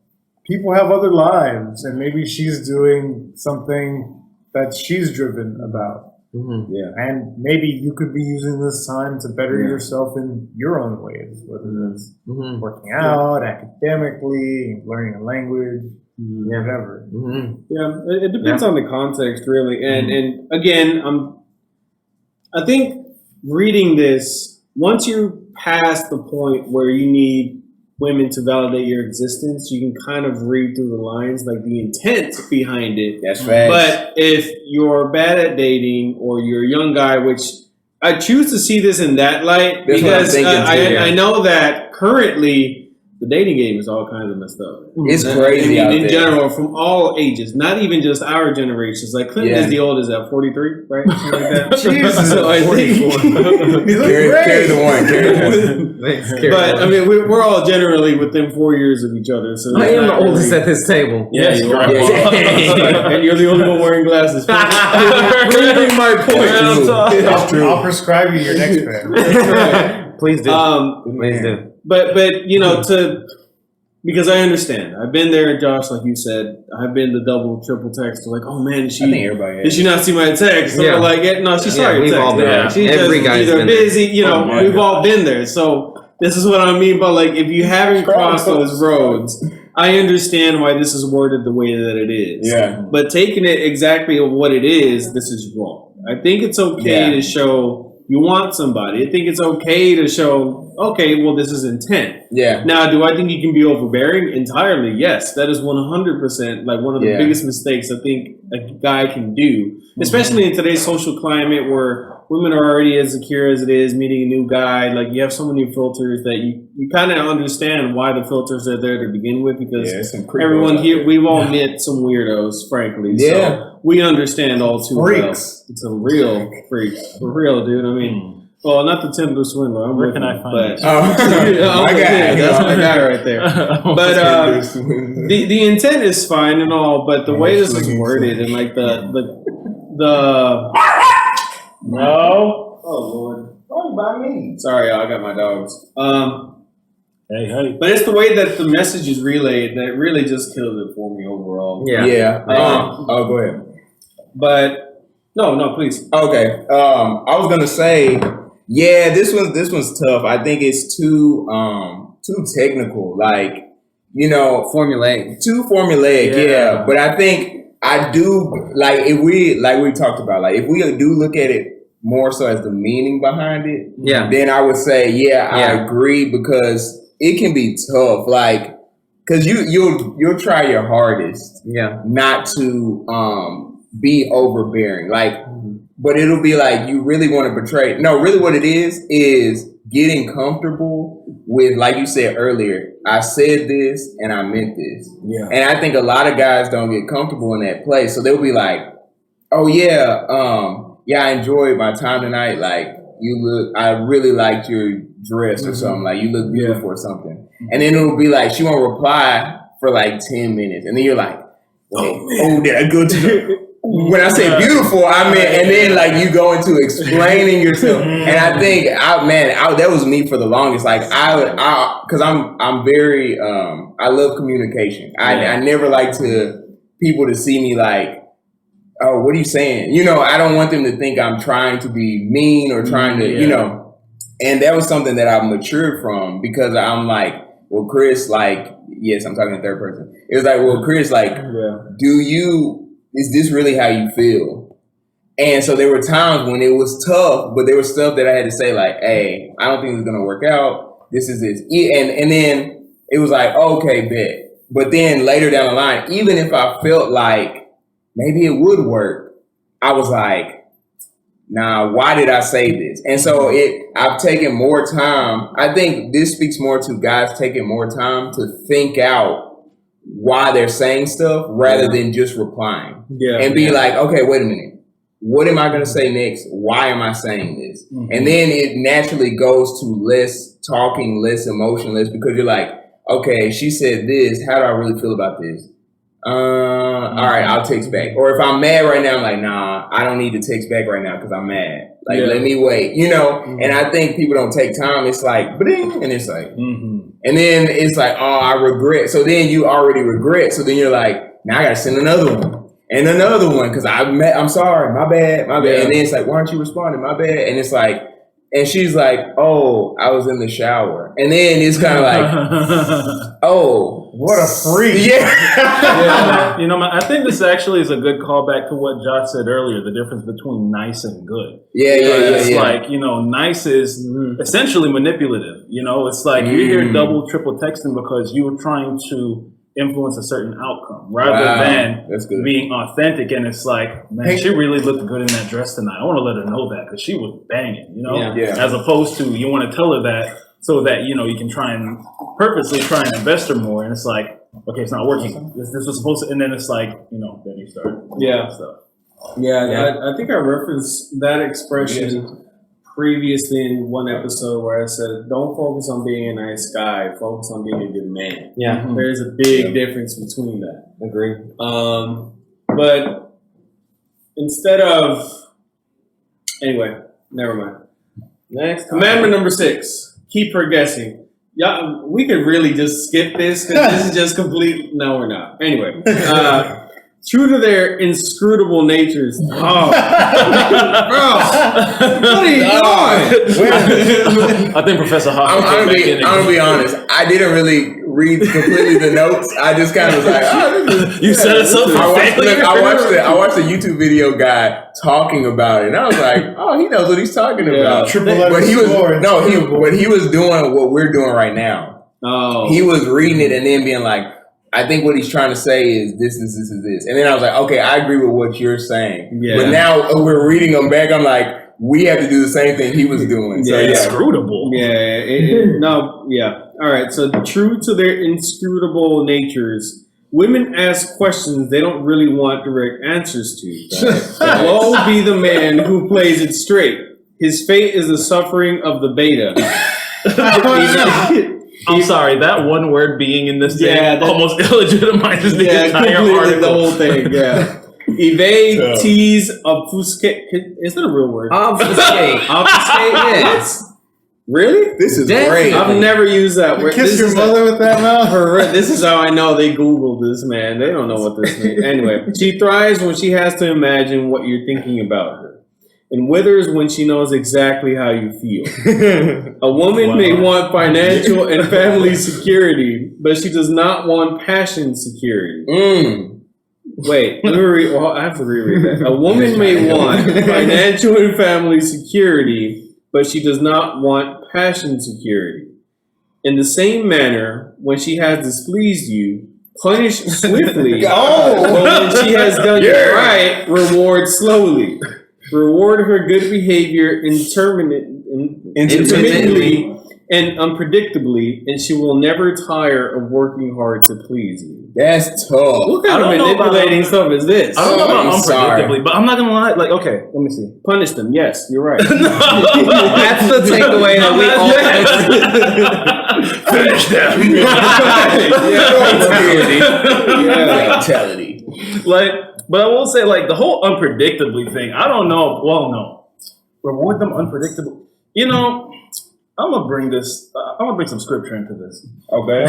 people have other lives and maybe she's doing something that she's driven about. Mhm. Yeah. And maybe you could be using this time to better Yeah. yourself in your own ways, whether it's Mhm. working out, academically, learning a language, whatever. Mhm. Yeah, it depends on the context, really. And again, I think reading this, once you're past the point where you need women to validate your existence, you can kind of read through the lines, like the intent behind it. That's facts. But if you're bad at dating or you're a young guy, which I choose to see this in that light, That's what I'm because thinking too, yeah. I know that currently the dating game is all kinds of messed up. It's crazy out in there. general, from all ages, not even just our generations. Like Clinton Yeah. is the oldest at 43, right? Something like that. Jesus, So I think, you look Carry great. the one. Carry the one. Thanks, Carol. but I mean, we're all generally within 4 years of each other. So I it's am the not oldest really- at this table. Yeah, you are. Yeah. And you're the only one wearing glasses. Proving my point. That's true. I'll prescribe you your next bed. Please do. Um, Please do. but because I understand. I've been there, Josh, like you said. I've been the double, triple text. Like, oh man, I think everybody did has. she not see my text? Yeah. So like, no, she saw Yeah, your we've text. all been there. She's Every just guy's either been there. busy. Oh my We've God. all been there. So this is what I mean by like, if you haven't crossed those roads, I understand why this is worded the way that it is. Yeah. But taking it exactly of what it is, this is wrong. I think it's okay Yeah. to show you want somebody. I think it's okay to show, okay, well, this is intent. Yeah. Now, do I think you can be overbearing? Entirely, yes. That is 100% like one of the Yeah. biggest mistakes I think a guy can do, especially in today's social climate where women are already as secure as it is, meeting a new guy. Like, you have so many filters that you kind of understand why the filters are there to begin with, because Yeah, some creepos everyone out here, there. we've all met some weirdos, frankly. Yeah. So we understand all too well. Freaks. It's a real freaks. For real, dude. I mean, well, not the Tinder swindler. I'm Where with can you, I find but- this? Oh, my my guy. That's my guy right there. But the intent is fine and all, but the way this is worded and like the No. oh lord, What by me? sorry, y'all, I got my dogs. Hey. But it's the way that the message is relayed that really just kills it for me overall. Yeah. Yeah. Oh, go ahead. But no, please. Okay. I was gonna say, yeah, this one's tough. I think it's too technical. Like, Formulaic. too formulaic. Yeah. Yeah. But I think I do if we talked about, like, if we do look at it more so as the meaning behind it, Yeah. then I would say, Yeah. I agree, because it can be tough. Like, because you'll try your hardest Yeah. not to be overbearing, like, but it'll be like you really want to betray. No, really what it is getting comfortable with, like you said earlier, I said this and I meant this. Yeah. And I think a lot of guys don't get comfortable in that place, so they'll be like, oh yeah, I enjoyed my time tonight, like, I really liked your dress or something, like, you look beautiful or something. and then it'll be like she won't reply for like 10 minutes, and then you're like, oh, did I go to the... When I say beautiful, I mean, and then like you go into explaining yourself, and I think, that was me for the longest. Like because I'm very, I love communication. I never like people to see me like, oh, what are you saying? You know, I don't want them to think I'm trying to be mean or trying to, you know. And that was something that I've matured from, because I'm like, well, Chris, like, yes, I'm talking in third person. It was like, well, Chris, like, is this really how you feel? And so there were times when it was tough, but there was stuff that I had to say like, hey, I don't think it's going to work out. This is this. And then it was like, okay, bet. But then later down the line, even if I felt like maybe it would work, I was like, nah, why did I say this? And so I've taken more time. I think this speaks more to guys taking more time to think out why they're saying stuff rather than just replying. And be like, okay, wait a minute. What am I going to say next? Why am I saying this? And then it naturally goes to less talking, less emotionless, because you're like, okay, she said this. How do I really feel about this? All right, I'll text back. Or if I'm mad right now, I'm like, nah, I don't need to text back right now because I'm mad. Like, let me wait, you know? And I think people don't take time. It's like, bling, and it's like, and then it's like, oh, I regret. So then you already regret. So then you're like, now I got to send another one and another one because I'm sorry, my bad. And then it's like, why aren't you responding? My bad. And it's like, and she's like, oh, I was in the shower. And then it's kind of like, oh, what a freak. Yeah. You know, I think this actually is a good callback to what Josh said earlier, the difference between nice and good. It's like, you know, nice is essentially manipulative. You know, it's like you're here double, triple texting because you were trying to influence a certain outcome rather than being authentic. And it's like, man, she really looked good in that dress tonight. I want to let her know that because she was banging, you know, as opposed to you want to tell her that so that, you know, you can purposely try and invest her more. And it's like, okay, it's not working. This was supposed to, and then it's like, you know, then you start. Stuff. I think I referenced that expression previously in one episode where I said, don't focus on being a nice guy, focus on being a good man. There's a big difference between that. Agree. But instead of, anyway, never mind. Next, commandment number 6, keep her guessing. Yeah, we could really just skip this because this is just complete. No, we're not. Anyway, true to their inscrutable natures. Oh, bro, what are you doing? I think Professor Hoffman. I'm gonna be honest. I didn't really read completely the notes. I just kind of was like, oh, you set us up for failure. I watched a YouTube video guy talking about it, and I was like, oh, he knows what he's talking about. But he was doing what we're doing right now. Oh, he was reading it and then being like, I think what he's trying to say is this, and then I was like, okay, I agree with what you're saying. But now we're reading them back. I'm like, we have to do the same thing he was doing. So inscrutable. All right. So true to their inscrutable natures, women ask questions they don't really want direct answers to. Woe be the man who plays it straight. His fate is the suffering of the beta. I'm sorry, that one word being in this thing almost illegitimizes the entire article. The whole thing, Evade, tease, obfuscate. Is that a real word? Obfuscate. Obfuscate, yes. Really? This is great. I've never used that word. Kiss your mother with that mouth? This is how I know they Googled this, man. They don't know what this means. Anyway, she thrives when she has to imagine what you're thinking about her, and withers when she knows exactly how you feel. A woman may want financial and family security, but she does not want passion security. Wait, let me read. Well, I have to reread that. A woman may want financial and family security, but she does not want passion security. In the same manner, when she has displeased you, punish swiftly. But when she has done it right, reward slowly. Reward her good behavior intermittently, and unpredictably, and she will never tire of working hard to please you. That's tough. What kind of I don't know about- manipulating stuff is this? I don't know about I'm sorry. unpredictably, but I'm not gonna lie. Like, okay, let me see. Punish them. Yes, you're right. That's the takeaway that we all Finish them. Fatality. Like, but I will say, like, the whole unpredictably thing. I don't know. Well, no, reward them unpredictably. You know, I'm gonna bring this. I'm gonna bring some scripture into this. Okay.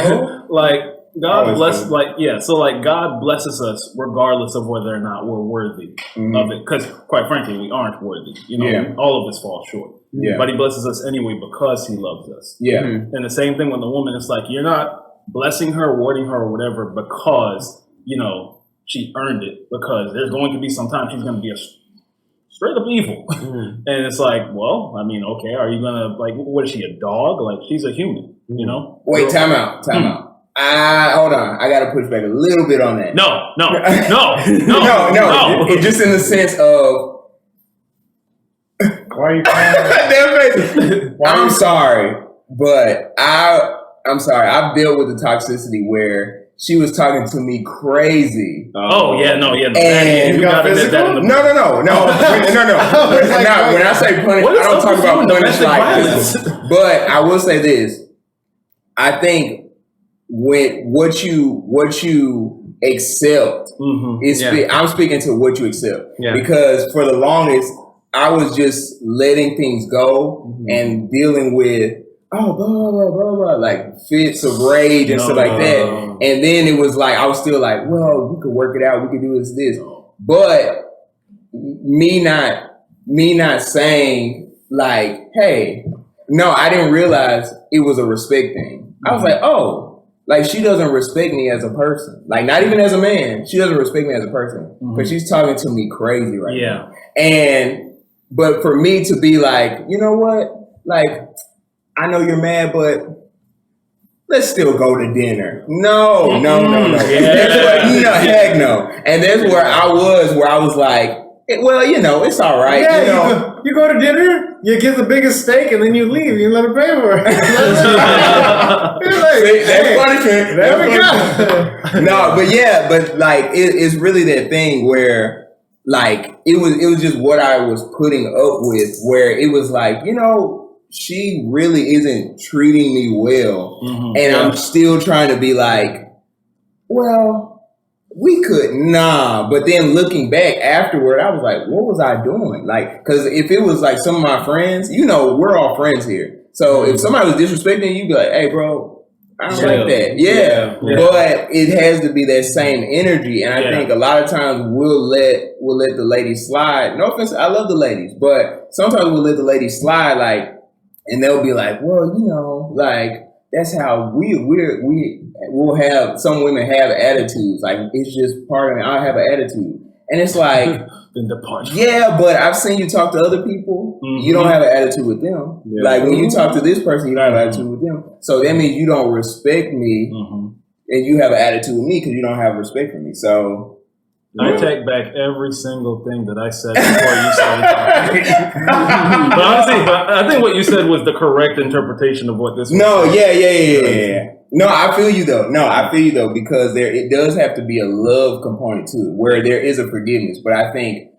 Like, God Always bless. good. Like, yeah. So, like, God blesses us regardless of whether or not we're worthy of it. Because, quite frankly, we aren't worthy. You know, Yeah. all of us fall short. Yeah. But He blesses us anyway because He loves us. Yeah. And the same thing when the woman is like, you're not blessing her, awarding her, or whatever, because, you know, she earned it. Because there's going to be some time she's going to be a straight up evil. And it's like, well, I mean, okay, are you going to, like, what is she, a dog? Like, she's a human, you know? Wait, time out. Hold on. I got to push back a little bit on that. No. No. It just in the sense of, Why are you crying? I'm sorry, but I'm sorry. I've dealt with the toxicity where she was talking to me crazy. Oh, yeah, no. And you got gotta admit that in the No. When I say punish, What I is don't up talk with you about and punish domestic like violence? this. But I will say this. I think when what you accept is I'm speaking to what you accept. Yeah. Because for the longest I was just letting things go and dealing with blah blah blah, like fits of rage and stuff like that. And then it was like I was still like, well, we could work it out, we could do this. But me not saying like, hey, no, I didn't realize it was a respect thing. I was like, oh, like she doesn't respect me as a person. Like not even as a man. She doesn't respect me as a person. But she's talking to me crazy right now. But for me to be like, you know what? Like, I know you're mad, but let's still go to dinner. No. Heck no. And that's where I was like, well, you know, it's all right. Yeah, you know. you go to dinner, you get the biggest steak, and then you leave. You let her pay for it. You're like, See, that's hey, punishment. there we That's go. punishment. No, but like it's really that thing where like it was just what I was putting up with, where it was like, you know, she really isn't treating me well, and I'm still trying to be like, well, we could but then looking back afterward, I was like, what was I doing? Like, because if it was like some of my friends, you know, we're all friends here, so if somebody was disrespecting you, you'd be like, hey bro, I don't like that. Yeah. But it has to be that same energy. And I think a lot of times we'll let the ladies slide. No offense, I love the ladies, but sometimes we'll let the ladies slide, like, and they'll be like, well, you know, like that's how we'll have, some women have attitudes. Like it's just part of it. I have an attitude. And it's like, yeah, but I've seen you talk to other people. You don't have an attitude with them. Like when you talk to this person, you don't have an attitude with them. So that means you don't respect me, and you have an attitude with me because you don't have respect for me. So I take back every single thing that I said before you started talking. But honestly, I think what you said was the correct interpretation of what this was. No, yeah. No, I feel you though. Because it does have to be a love component to it, where there is a forgiveness. But I think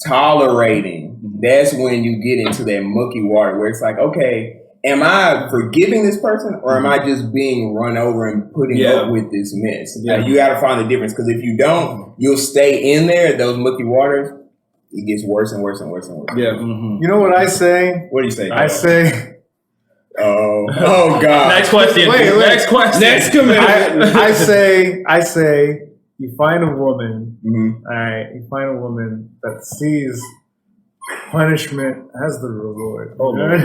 tolerating, that's when you get into that mucky water where it's like, okay, am I forgiving this person, or am I just being run over and putting up with this mess? Like, you got to find the difference, because if you don't, you'll stay in there, those mucky waters. It gets worse and worse and worse and worse. Yeah. You know what I say? What do you say? I say, oh God. Next question. Wait. Next question. Next commitment. I say, you find a woman, all right, you find a woman that sees punishment as the reward. Oh, I'm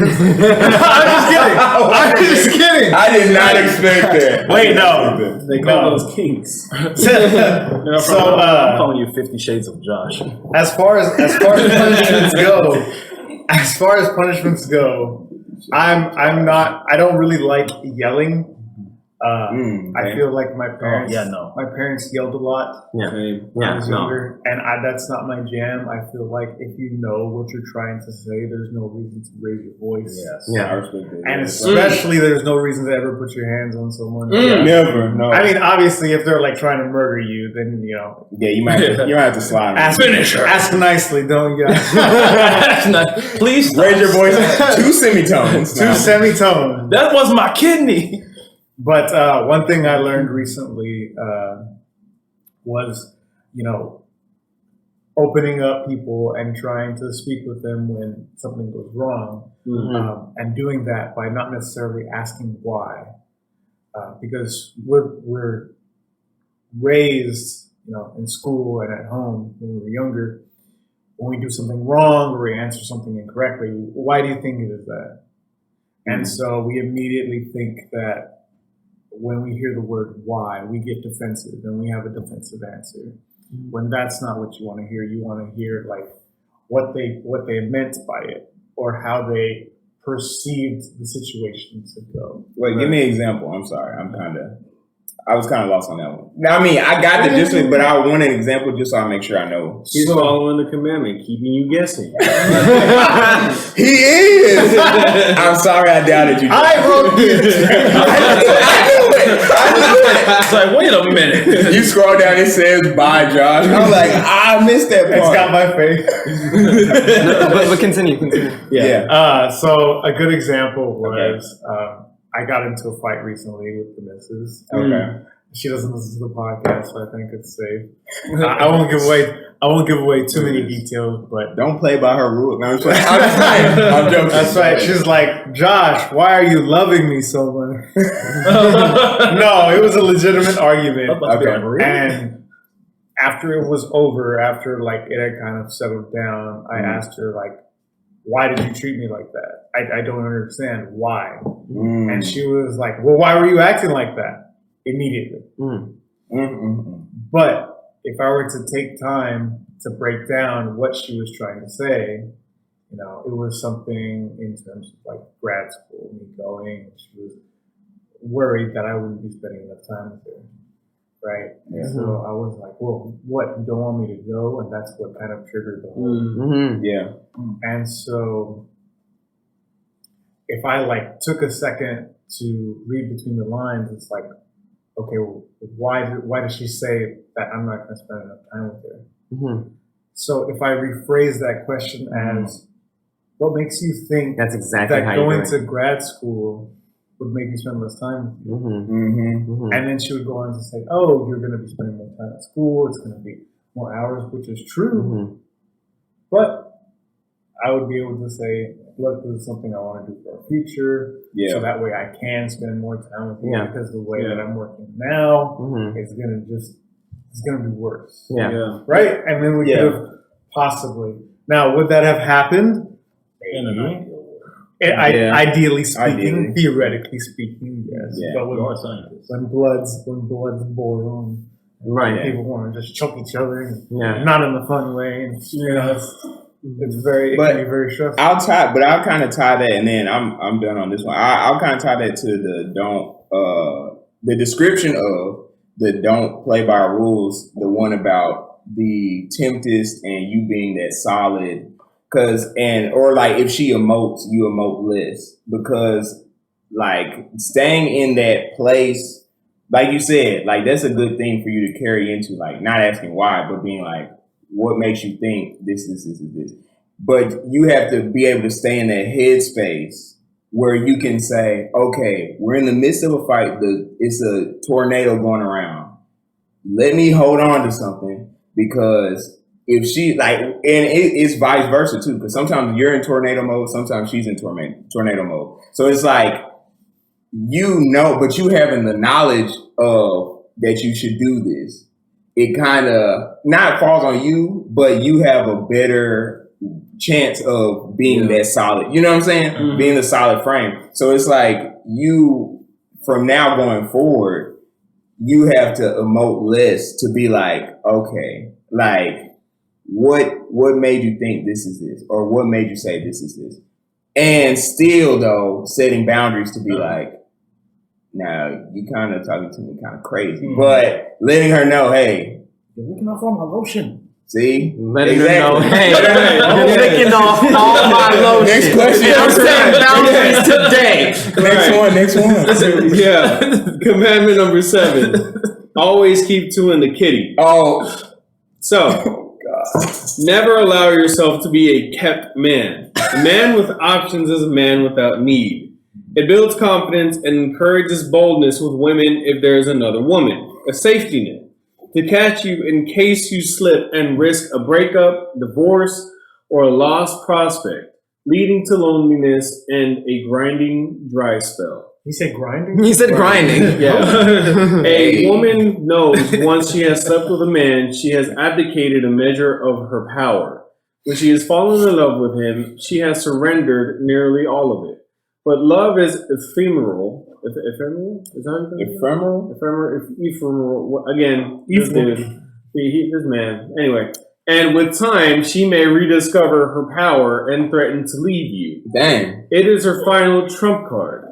just kidding. I did not expect that. Wait, no. They call those kinks. I'm calling you 50 Shades of Josh. As far as punishments go, I don't really like yelling. I feel like my parents. yeah, no. My parents yelled a lot Same. when I Yeah, was no. younger, and that's not my jam. I feel like if you know what you're trying to say, there's no reason to raise your voice. Yes. Yeah. I respect that. And especially, there's no reason to ever put your hands on someone. Never. No. I mean, obviously, if they're like trying to murder you, then yeah, you might have to slide. on ask, ask nicely, don't you? Please Raise your voice 2 semitones. Two semitones. That was my kidney. But one thing I learned recently was, opening up people and trying to speak with them when something goes wrong, and doing that by not necessarily asking why, because we're raised, in school and at home when we were younger. When we do something wrong or we answer something incorrectly, why do you think it is that? And so we immediately think that when we hear the word why, we get defensive and we have a defensive answer. When that's not what you want to hear. You want to hear like what they meant by it or how they perceived the situation to go. Wait, give me an example. I'm sorry. I was kind of lost on that one. Now, I mean, I got the gist of it, but I want an example just so I make sure I know. He's following the commandment, keeping you guessing. He is. I'm sorry I doubted you. I wrote this. I knew it. It's like, wait a minute. You scroll down, it says bye, Josh. I'm like, I missed that part. It's got my face. No, but continue. Yeah. So a good example was I got into a fight recently with the missus. Okay. She doesn't listen to the podcast, so I think it's safe. I won't give away too many details, but Don't play by her rule. No, I'm just I'm joking. that's right. She's like, Josh, why are you loving me so much? No, it was a legitimate argument. Okay. And after it was over, after like it had kind of settled down, I asked her like, why did you treat me like that? I don't understand why. And she was like, well, why were you acting like that? Immediately. But if I were to take time to break down what she was trying to say, it was something in terms of like grad school, me going, she was worried that I wouldn't be spending enough time with her. Right. Yeah. So I was like, well, what? You don't want me to go? And that's what kind of triggered the whole. Yeah. And so if I like took a second to read between the lines, it's like, okay, well, why did she say that I'm not going to spend enough time with her? So if I rephrase that question as, what makes you think That's exactly that how you going do it. to grad school would make you spend less time with you? And then she would go on to say, oh, you're going to be spending more time at school. It's going to be more hours, which is true. But I would be able to say, look, this is something I want to do for our future. Yeah. So that way I can spend more time with you, Yeah. because the way that I'm working now is going to be worse. Yeah. Right? And then we could have possibly. Now, would that have happened? In an ideal world. Ideally speaking, Ideally. theoretically speaking, yes. Yeah. But You are scientists. when bloods boil and Right. people want to just choke each other, and Yeah. not in the fun way, and it's very, it But can be very stressful. I'll kind of tie that, and then I'm done on this one. I'll kind of tie that to the description of the don't play by rules, the one about the tempest and you being that solid, or like if she emotes, you emote less, because like staying in that place, like you said, like that's a good thing for you to carry into, like not asking why, but being like, what makes you think this. But you have to be able to stay in that headspace where you can say, okay, we're in the midst of a fight. It's a tornado going around. Let me hold on to something, because if she it's vice versa too, because sometimes you're in tornado mode, sometimes she's in tornado mode. So it's like, but you having the knowledge of that you should do this, it kind of not falls on you, but you have a better chance of being that solid. You know what I'm saying? Being the solid frame. So it's like from now going forward, you have to emote less to be like, okay, like what made you think this is this, or what made you say this is this, and still though setting boundaries to be like, now you kind of talking to me kind of crazy, but letting her know, hey, You're looking off all my lotion. see, Letting her know, hey, Right. I'm licking off all my lotion. Next question. I'm setting boundaries today. Next one. Yeah. Commandment number 7. Always keep 2 in the kitty. Oh, So, never allow yourself to be a kept man. A man with options is a man without need. It builds confidence and encourages boldness with women if there is another woman. A safety net to catch you in case you slip and risk a breakup, divorce, or a lost prospect, leading to loneliness and a grinding dry spell. He said grinding? He said grinding. Yeah. A woman knows once she has slept with a man, she has abdicated a measure of her power. When she has fallen in love with him, she has surrendered nearly all of it. But love is ephemeral. Ephemeral? Is that how you say it? ephemeral. Ephemeral. Again, this dude. This man. Anyway. And with time, she may rediscover her power and threaten to leave you. Dang. It is her final trump card.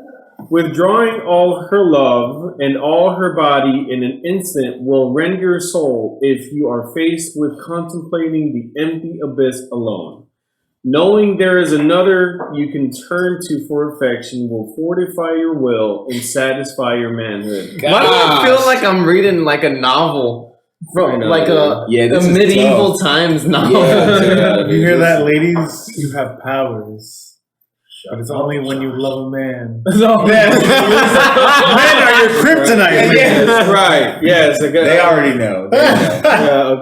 Withdrawing all her love and all her body in an instant will rend your soul if you are faced with contemplating the empty abyss alone. Knowing there is another you can turn to for affection will fortify your will and satisfy your manhood. Why do I feel like I'm reading like a novel I from know, like a this is medieval tough. times novel? Yeah. You hear that, ladies? You have powers. But it's only when you love a man. No, Men are your kryptonite. Yeah. That's right. Yes. They already know.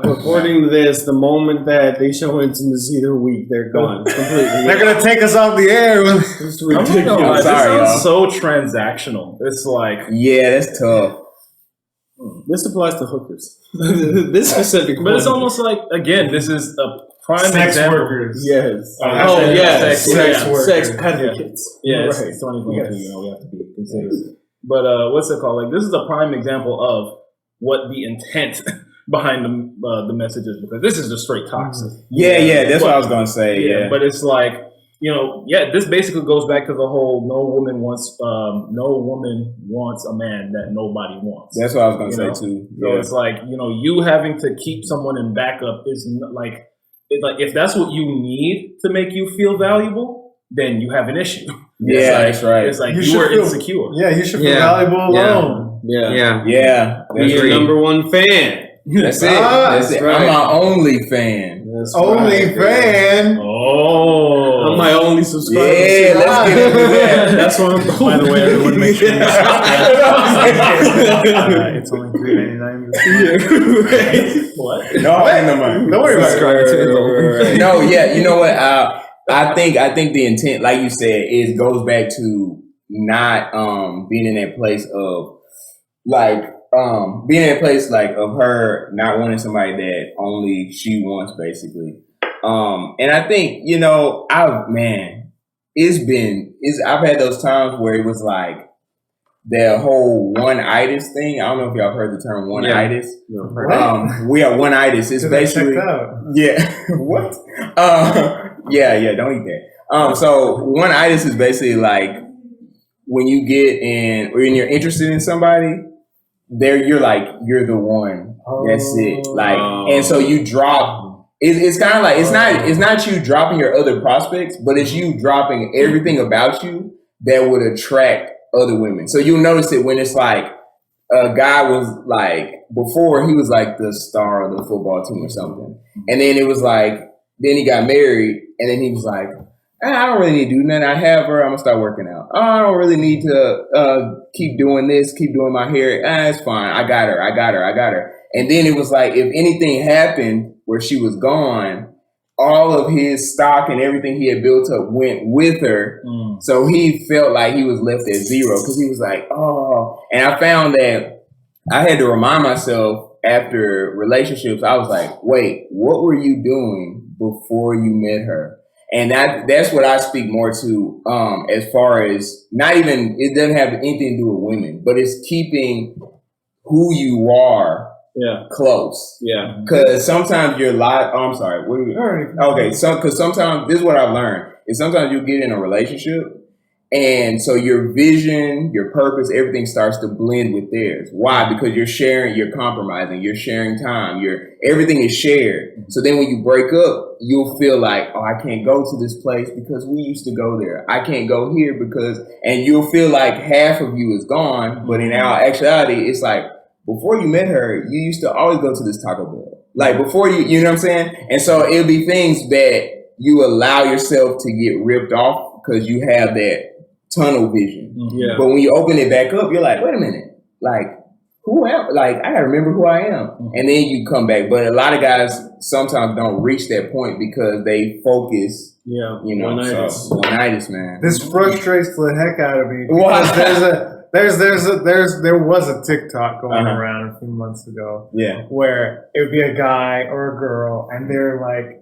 According to this, the moment that they show intimacy, they're weak. They're gone completely. They're gonna take us off the air. It's I'm not ridiculous. gonna lie, this Sorry, sounds y'all. so transactional. It's like, Yeah, that's tough. This applies to hookers. This specific, but it's one. almost like, again, this is a prime Sex example. workers. Yes. Oh, Oh, yes. sex Sex workers. advocates. Yeah, it's Right. 2022, Yes. you know, we have to be considerate. But what's it called? Like, this is a prime example of what the intent behind the message is, because this is just straight toxic. Yeah, that's what I was gonna say. Yeah, But it's like, you know, this basically goes back to the whole no woman wants a man that nobody wants. that's what I was gonna You say know? too. So Yeah. it's like, you know, you having to keep someone in backup is like if that's what you need to make you feel valuable, then you have an issue. Yeah, It's that's right. It's like You you should are feel- insecure. Yeah, you should feel Yeah. valuable Yeah. alone. Yeah. Yeah. Yeah, Be that's your it. number one fan. That's it. Ah, That's it. right. I'm my only fan. That's Only right. fan. Oh. I'm my only subscriber. Yeah, let's get into that. That's what I'm By the way, everyone make sure you It's only $3.99. What? No, ain't no money. Don't worry about it. Subscribe to it. No, yeah, you know what? I think the intent, like you said, is goes back to not being in that place of like being in a place like of her not wanting somebody that only she wants, basically. And I think, you know, I've had those times where it was like the whole one-itis thing. I don't know if y'all heard the term one-itis. We are one-itis. It's basically Checked out. yeah. What? Yeah. Don't eat that. So one-itis is basically like when you get in, or when you're interested in somebody, you're the one. That's it. Like, and so you drop. It's kind of like it's not you dropping your other prospects, but it's you dropping everything about you that would attract other women. So you'll notice it when it's like a guy was like before he was like the star of the football team or something, and then it was like then he got married, and then he was like, I don't really need to do nothing. I have her. I'm gonna start working out. Oh, I don't really need to keep doing this, keep doing my hair. It's fine. I got her. And then it was like if anything happened where she was gone, all of his stock and everything he had built up went with her. So he felt like he was left at zero because he was like, oh. And I found that I had to remind myself after relationships, I was like, wait, what were you doing before you met her? And that's what I speak more to as far as not even, it doesn't have anything to do with women, but it's keeping who you are close. Yeah. Because sometimes you're I'm sorry. What are you? Okay. Because sometimes, this is what I've learned, is sometimes you get in a relationship And so your vision, your purpose, everything starts to blend with theirs. Why? Because you're sharing, you're compromising, you're sharing time, everything is shared. So then when you break up, you'll feel like, oh, I can't go to this place because we used to go there. I can't go here and you'll feel like half of you is gone. But in actuality, it's like, before you met her, you used to always go to this Taco Bell. Like before you know what I'm saying? And so it'll be things that you allow yourself to get ripped off because you have that tunnel vision. Yeah. But when you open it back up, you're like, wait a minute, like who am like I gotta remember who I am. And then you come back. But a lot of guys sometimes don't reach that point because they focus, Yeah. you know, one-itis, man. This frustrates the heck out of me. Why? Because there was a TikTok going around a few months ago. Yeah. Where it would be a guy or a girl, and they're like,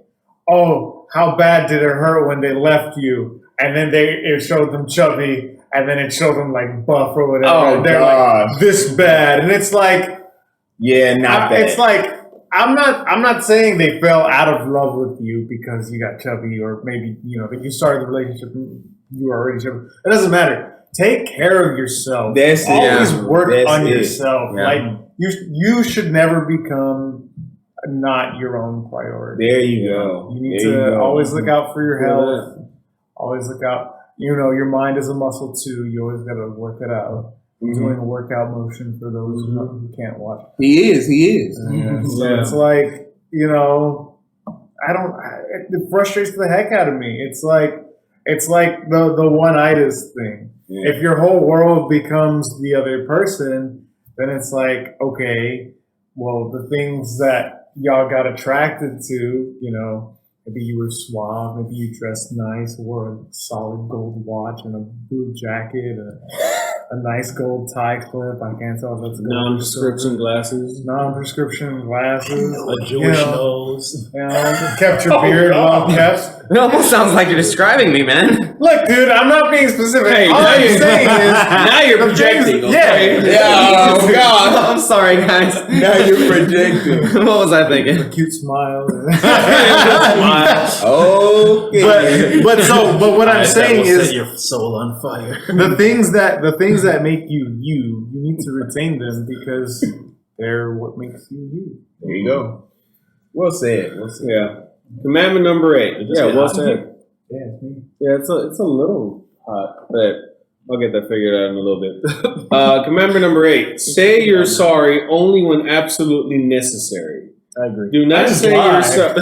"Oh, how bad did it hurt when they left you?" And then it showed them chubby, and then it showed them like buff or whatever. Oh, and they're gosh. like this bad, and it's like, Yeah, not that. it's like I'm not saying they fell out of love with you because you got chubby, or maybe that you started the relationship and you were already chubby. It doesn't matter. Take care of yourself. That's it. Always Yeah. work That's on it. yourself. Yeah. Like you should never become not your own priority. There you go. You need There you to go. always look out for your Yeah. health. Always look out. Your mind is a muscle too. You always got to work it out. Mhm. Doing a workout motion for those who can't watch. He is. Yeah, so Yeah. it's like, it frustrates the heck out of me. It's like the one-itis thing. Yeah. If your whole world becomes the other person, then it's like, okay, well, the things that y'all got attracted to, maybe you were suave, maybe you dressed nice, wore a solid gold watch and a blue jacket and a nice gold tie clip. I can't tell if that's gold. Non-prescription glasses. Non-prescription glasses. A Jewish nose. Kept your beard well kept. It almost sounds like you're describing me, man. Look, dude, I'm not being specific. Hey, All now I'm you're- saying is now you're the things- projecting, okay? Yeah, oh, God. I'm sorry, guys. Now you're projecting. What was I thinking? a cute smile. Okay. but what I'm saying is set your soul on fire. the things that make you need to retain them because they're what makes you. There you go. Well said. Well said. Yeah. Commandment number 8. Yeah, well said. Yeah, it's me. Yeah, it's a little hot, but I'll get that figured out in a little bit. Commandment number 8. Say you're sorry only when absolutely necessary. I agree. Do not just say you're lie. sorry.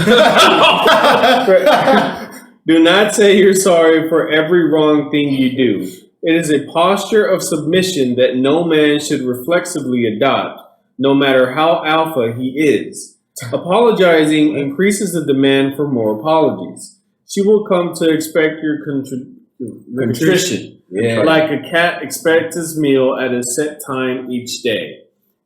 Do not say you're sorry for every wrong thing you do. It is a posture of submission that no man should reflexively adopt, no matter how alpha he is. Apologizing increases the demand for more apologies. She will come to expect your contrition, Yeah. like a cat expects his meal at a set time each day.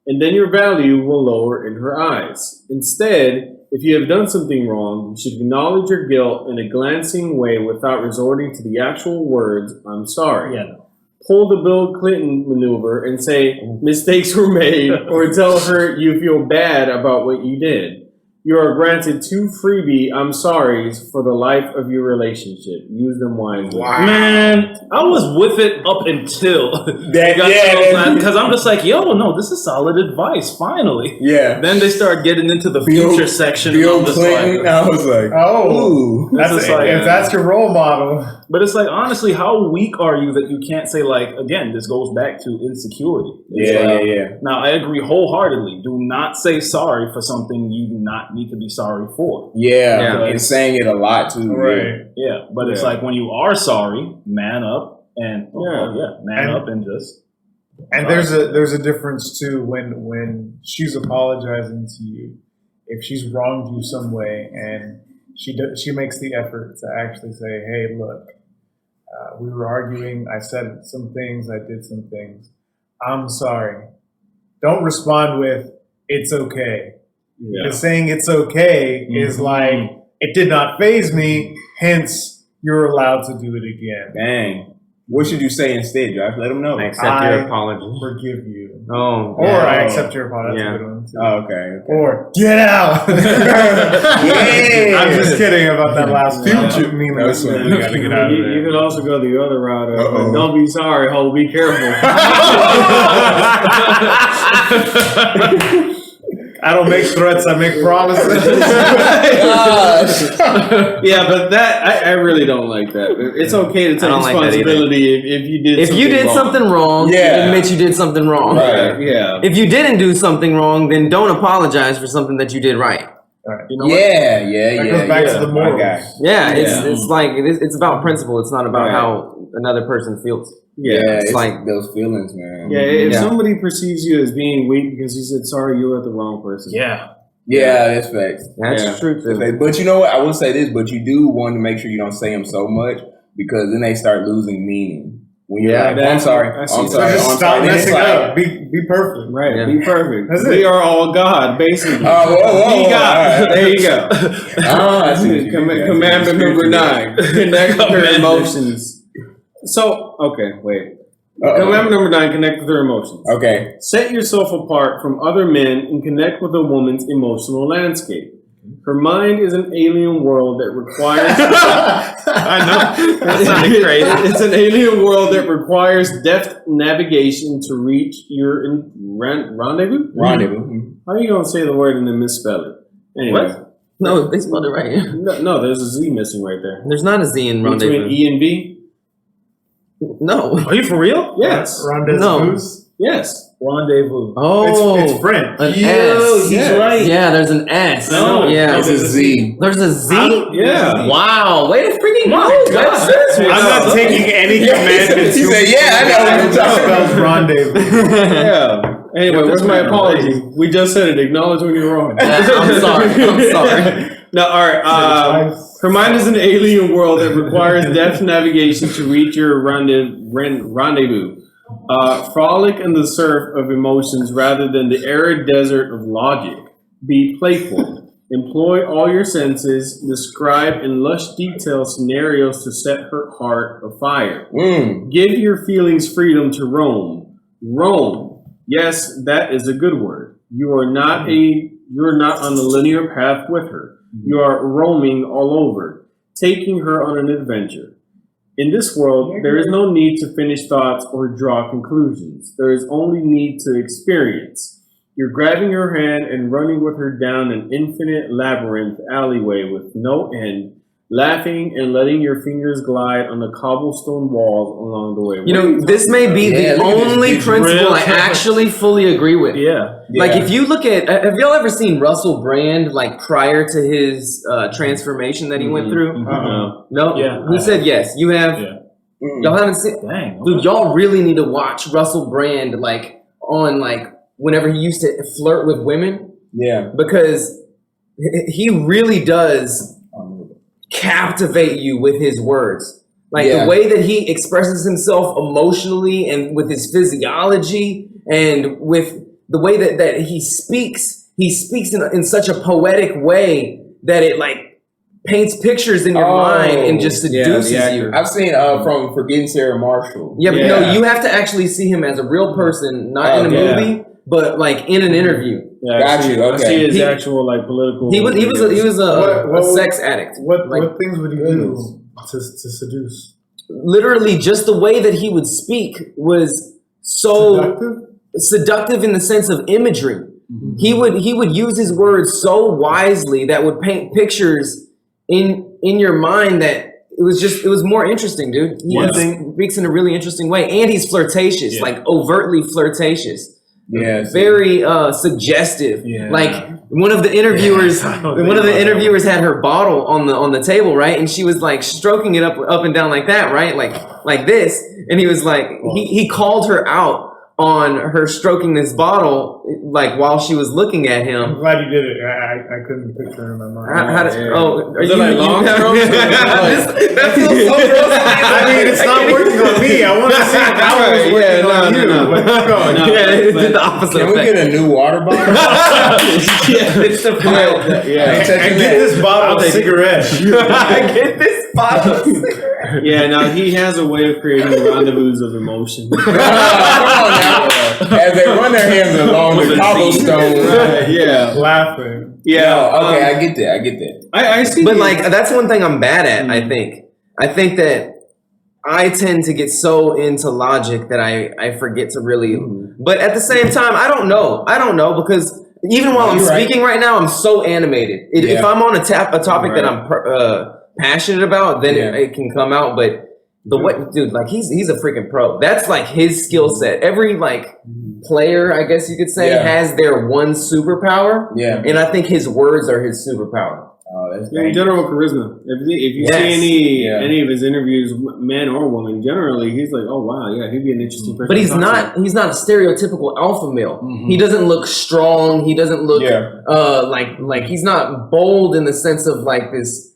And then your value will lower in her eyes. Instead, if you have done something wrong, you should acknowledge your guilt in a glancing way without resorting to the actual words, I'm sorry. Yeah, no. Pull the Bill Clinton maneuver and say mistakes were made, or tell her you feel bad about what you did. You are granted 2 freebie I'm sorries for the life of your relationship. Use them wisely. Man, I was with it up until because I'm just like, yo, no, this is solid advice. Finally, Yeah. then they start getting into the Bill- future section. Bill of the Clinton. slide. I was like, Oh, ooh. that's This is like- if that's your role model. But it's like, honestly, how weak are you that you can't say, like, again, this goes back to insecurity. It's like, Yeah. Now, I agree wholeheartedly. Do not say sorry for something you do not need to be sorry for. Yeah. Yeah. And saying it a lot too. Yeah, but it's Yeah. like when you are sorry, man up and man And- up and just And there's a difference too when she's apologizing to you. If she's wronged you some way and she makes the effort to actually say, "Hey, look, we were arguing. I said some things. I did some things. I'm sorry." Don't respond with "It's okay." Yeah. Because saying "it's okay" is like it did not faze me. Hence, you're allowed to do it again. Dang. What should you say instead, Josh? Let them know. I accept I- your apology. Forgive you. Oh, Or yeah. I accept your apology. That's Yeah. a good one too. Oh, okay. Or get out. Yeah. I'm just kidding about that last Future. one. Me and That's Leslie, right. we gotta get out of You there. could also go the other route of Uh-oh. don't be sorry, ho, be careful. I don't make threats. I make promises. Yeah, but that I really don't like that. It's okay to I take don't like that either. responsibility if you did. If you did wrong. something wrong, Yeah. admit you did something wrong. Right. Yeah. If you didn't do something wrong, then don't apologize for something that you did right. You know what? Yeah. That goes back to the My morals. guy. Yeah, Yeah. it's like it's about principle. It's not about Right. how another person feels. Yeah, Yeah. it's like- like those feelings, man. Yeah, if Yeah. somebody perceives you as being weak because you said sorry, you were the wrong person. Yeah. Yeah, that's facts. That's Yeah. true That's too. facts. But you know what? I will say this, but you do want to make sure you don't say them so much because then they start losing meaning. When you're Yeah, like, I'm sorry, I I'm see. sorry, So just I'm stop sorry. Then it's messing like, up. Be perfect. Right. Yeah. Be perfect. That's We it. are all God, basically. Oh, whoa, whoa, Be whoa, God. all right. There you go. Oh, I see what you mean. I see Commandment what you number mean. 9: connect with their emotions. So, okay, wait. Uh-oh. Commandment number 9: connect with their emotions. Okay. Set yourself apart from other men and connect with a woman's emotional landscape. Her mind is an alien world that requires. I know. That sounded crazy. It's an alien world that requires deft navigation to reach your rendezvous. Rendezvous. How are you gonna say the word and then misspell it? Anyway, What? No, they spelled it right. no, there's a Z missing right there. There's not a Z in Between rendezvous. E and V. No. Are you for real? Yes. Rendezvous. Yes. Rendezvous. Oh, It's French. an Yo, S. he's right. Yeah, there's an S. No, yeah, It's a Z. there's a Z. Yeah. Wow, way to freaking go! God. That's I'm not taking any commandments. He said, "Yeah, I know what you're talking about." Spells rendezvous. Yeah. Anyway, Yeah, where's this my man apology? We just said it. Acknowledge when you're wrong. I'm sorry. I'm sorry. No, all right. Her mind is an alien world that requires deft navigation to reach your rendezvous. Frolic in the surf of emotions rather than the arid desert of logic. Be playful. Employ all your senses. Describe in lush detail scenarios to set her heart afire. Give your feelings freedom to roam. Roam. Yes, that is a good word. You're not on the linear path with her. You are roaming all over, taking her on an adventure. In this world, there is no need to finish thoughts or draw conclusions. There is only need to experience. You're grabbing her hand and running with her down an infinite labyrinth alleyway with no end, laughing and letting your fingers glide on the cobblestone walls along the way. You know, this may be Yeah, the look at this only big principle real I actually fully agree with. Yeah. Like, if you look at, have y'all ever seen Russell Brand, like, prior to his transformation that he went through? Uh-huh. No? Yeah. Who said yes? You have? Yeah. Y'all haven't seen? Dang. Dude, y'all really need to watch Russell Brand, like, on, like, whenever he used to flirt with women, Yeah. because he really does captivate you with his words. Like, Yeah. the way that he expresses himself emotionally and with his physiology and with the way that he speaks in such a poetic way that it, like, paints pictures in your mind and just yeah, seduces the you. actor. I've seen from Forgetting Sarah Marshall. Yeah, but Yeah. no, you have to actually see him as a real person, not in a yeah. movie, but like in an interview. Yeah, Got I see, you, I okay. see his He- actual like political. He was What- a sex addict. What Like, things would he do to seduce? literally, just the way that he would speak was so Seductive? seductive in the sense of imagery. He would use his words so wisely that would paint pictures in your mind that it was more interesting, dude. He speaks in a really interesting way, and he's flirtatious, like overtly flirtatious. Yes. Very suggestive. Yeah. Like one of the interviewers, Yeah, I don't one think of the about interviewers had her bottle on the table, right? And she was like stroking it up and down like that, right? Like this. And he was like, he called her out on her stroking this bottle, like while she was looking at I'm him. glad you did it. I couldn't picture it in my mind. How did, Yeah. oh, are Is you it like long strokes? that feels so gross. I mean, it's not working on me. I want to see if that was Right, working yeah, on no, you. no. But keep going. No. Yeah, it did the opposite Can we effect. get a new water bottle? It's the pilot. Yeah. Ain't touching And that. get this bottle of cigarettes. I get this bottle of cigarette. Yeah, no, he has a way of creating rendezvous of emotion. Come on now. As they run their hands along the cobblestone. Right, yeah, Laughing. yeah. No, okay, I get that. I see. But the- like that's one thing I'm bad at. I think that I tend to get so into logic that I forget to really. But at the same time, I don't know because even while I'm You're right. speaking right now, I'm so animated. If Yeah. I'm on a topic Right. that I'm passionate about, then Yeah. it can come out. But the way, dude, like he's a freaking pro. That's like his skill set. Every like player, I guess you could say, Yeah. has their one superpower, Yeah. and I think his words are his superpower. Oh, that's Yeah, general charisma. If you Yes. see Yeah. any of his interviews, man or woman, generally he's like, oh wow, yeah, he'd be an interesting person. But to he's talk not a stereotypical alpha male. Mhm. He doesn't look strong. He doesn't look Yeah. like he's not bold in the sense of like this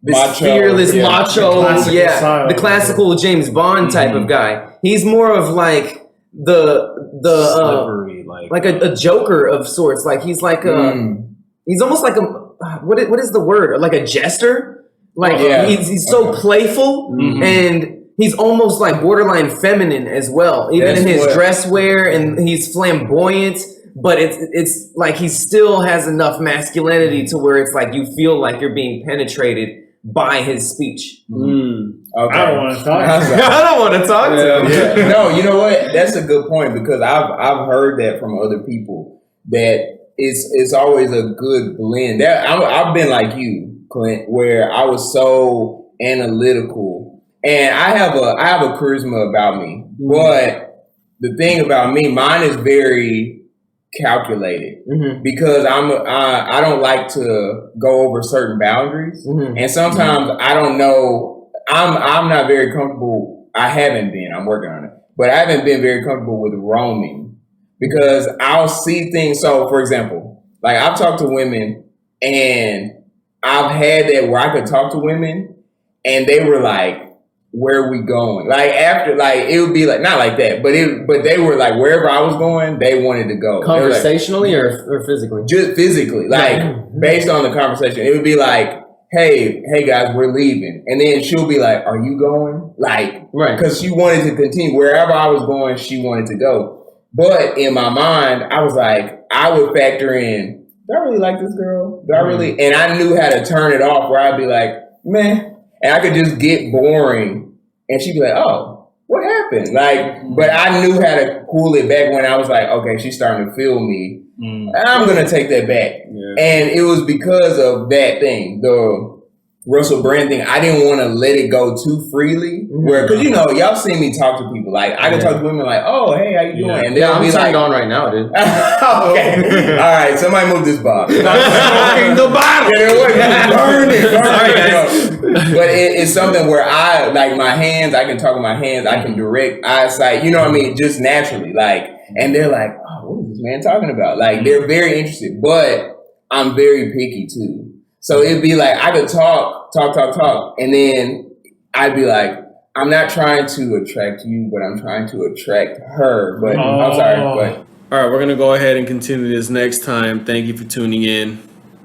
Macho, fearless yeah. macho, The classical yeah, style. the classical James Bond type of guy. He's more of like the Slippery, like a Joker of sorts. Like he's like he's almost like a what is the word? Like a jester. Like Yeah. he's so Okay. playful Mhm. and he's almost like borderline feminine as well, even That's in his what- dress wear, and he's flamboyant. But it's like he still has enough masculinity to where it's like you feel like you're being penetrated by his speech. Mm. Okay. I don't want to talk. I was like, I don't want to talk to him. Yeah. No, you know what? That's a good point because I've heard that from other people that it's always a good blend. That I've been like you, Clint, where I was so analytical, and I have a charisma about me. But the thing about me, mine is very calculated Mhm, because I don't like to go over certain boundaries. mhm. And sometimes I don't know. I'm not very comfortable. I haven't been. I'm working on it, but I haven't been very comfortable with roaming because I'll see things. So, for example, like I've talked to women, and I've had that where I could talk to women, and they were like, "Where are we going?" Like after, like it would be like not like that, but they were like wherever I was going, they wanted to go. They were like, Conversationally or physically? just physically, like based on the conversation, it would be like, hey guys, we're leaving. And then she'll be like, are you going? Like, Right. because she wanted to continue. Wherever I was going, she wanted to go. But in my mind, I was like, I would factor in, do I really like this girl? Do I really? And I knew how to turn it off where I'd be like, meh. And I could just get boring. And she'd be like, oh, what happened? Like, but I knew how to pull it back when I was like, okay, she's starting to feel me. I'm going to take that back. Yeah. And it was because of that thing, the Russell Brand thing. I didn't want to let it go too freely. Where, because y'all see me talk to people. Like, I can talk to women like, oh, hey, how you doing? And Yeah, they'll I'm be turned like, on right now, dude. okay. All right, somebody move this box. Smoking the bottle. Yeah, burn it. Sorry, But it's something where I, like my hands, I can talk with my hands, I can direct eyesight, you know what I mean? Just naturally. Like, and they're like, oh, what is this man talking about? Like, they're very interested, but I'm very picky too. So it'd be like, I could talk, and then I'd be like, I'm not trying to attract you, but I'm trying to attract her. But I'm sorry, but. All right, we're gonna go ahead and continue this next time. Thank you for tuning in.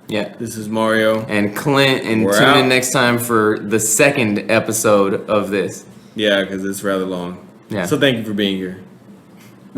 Yeah. This is Mario. And Clint, and We're tune out. in next time for the second episode of this. Yeah, because it's rather long. Yeah. So thank you for being here.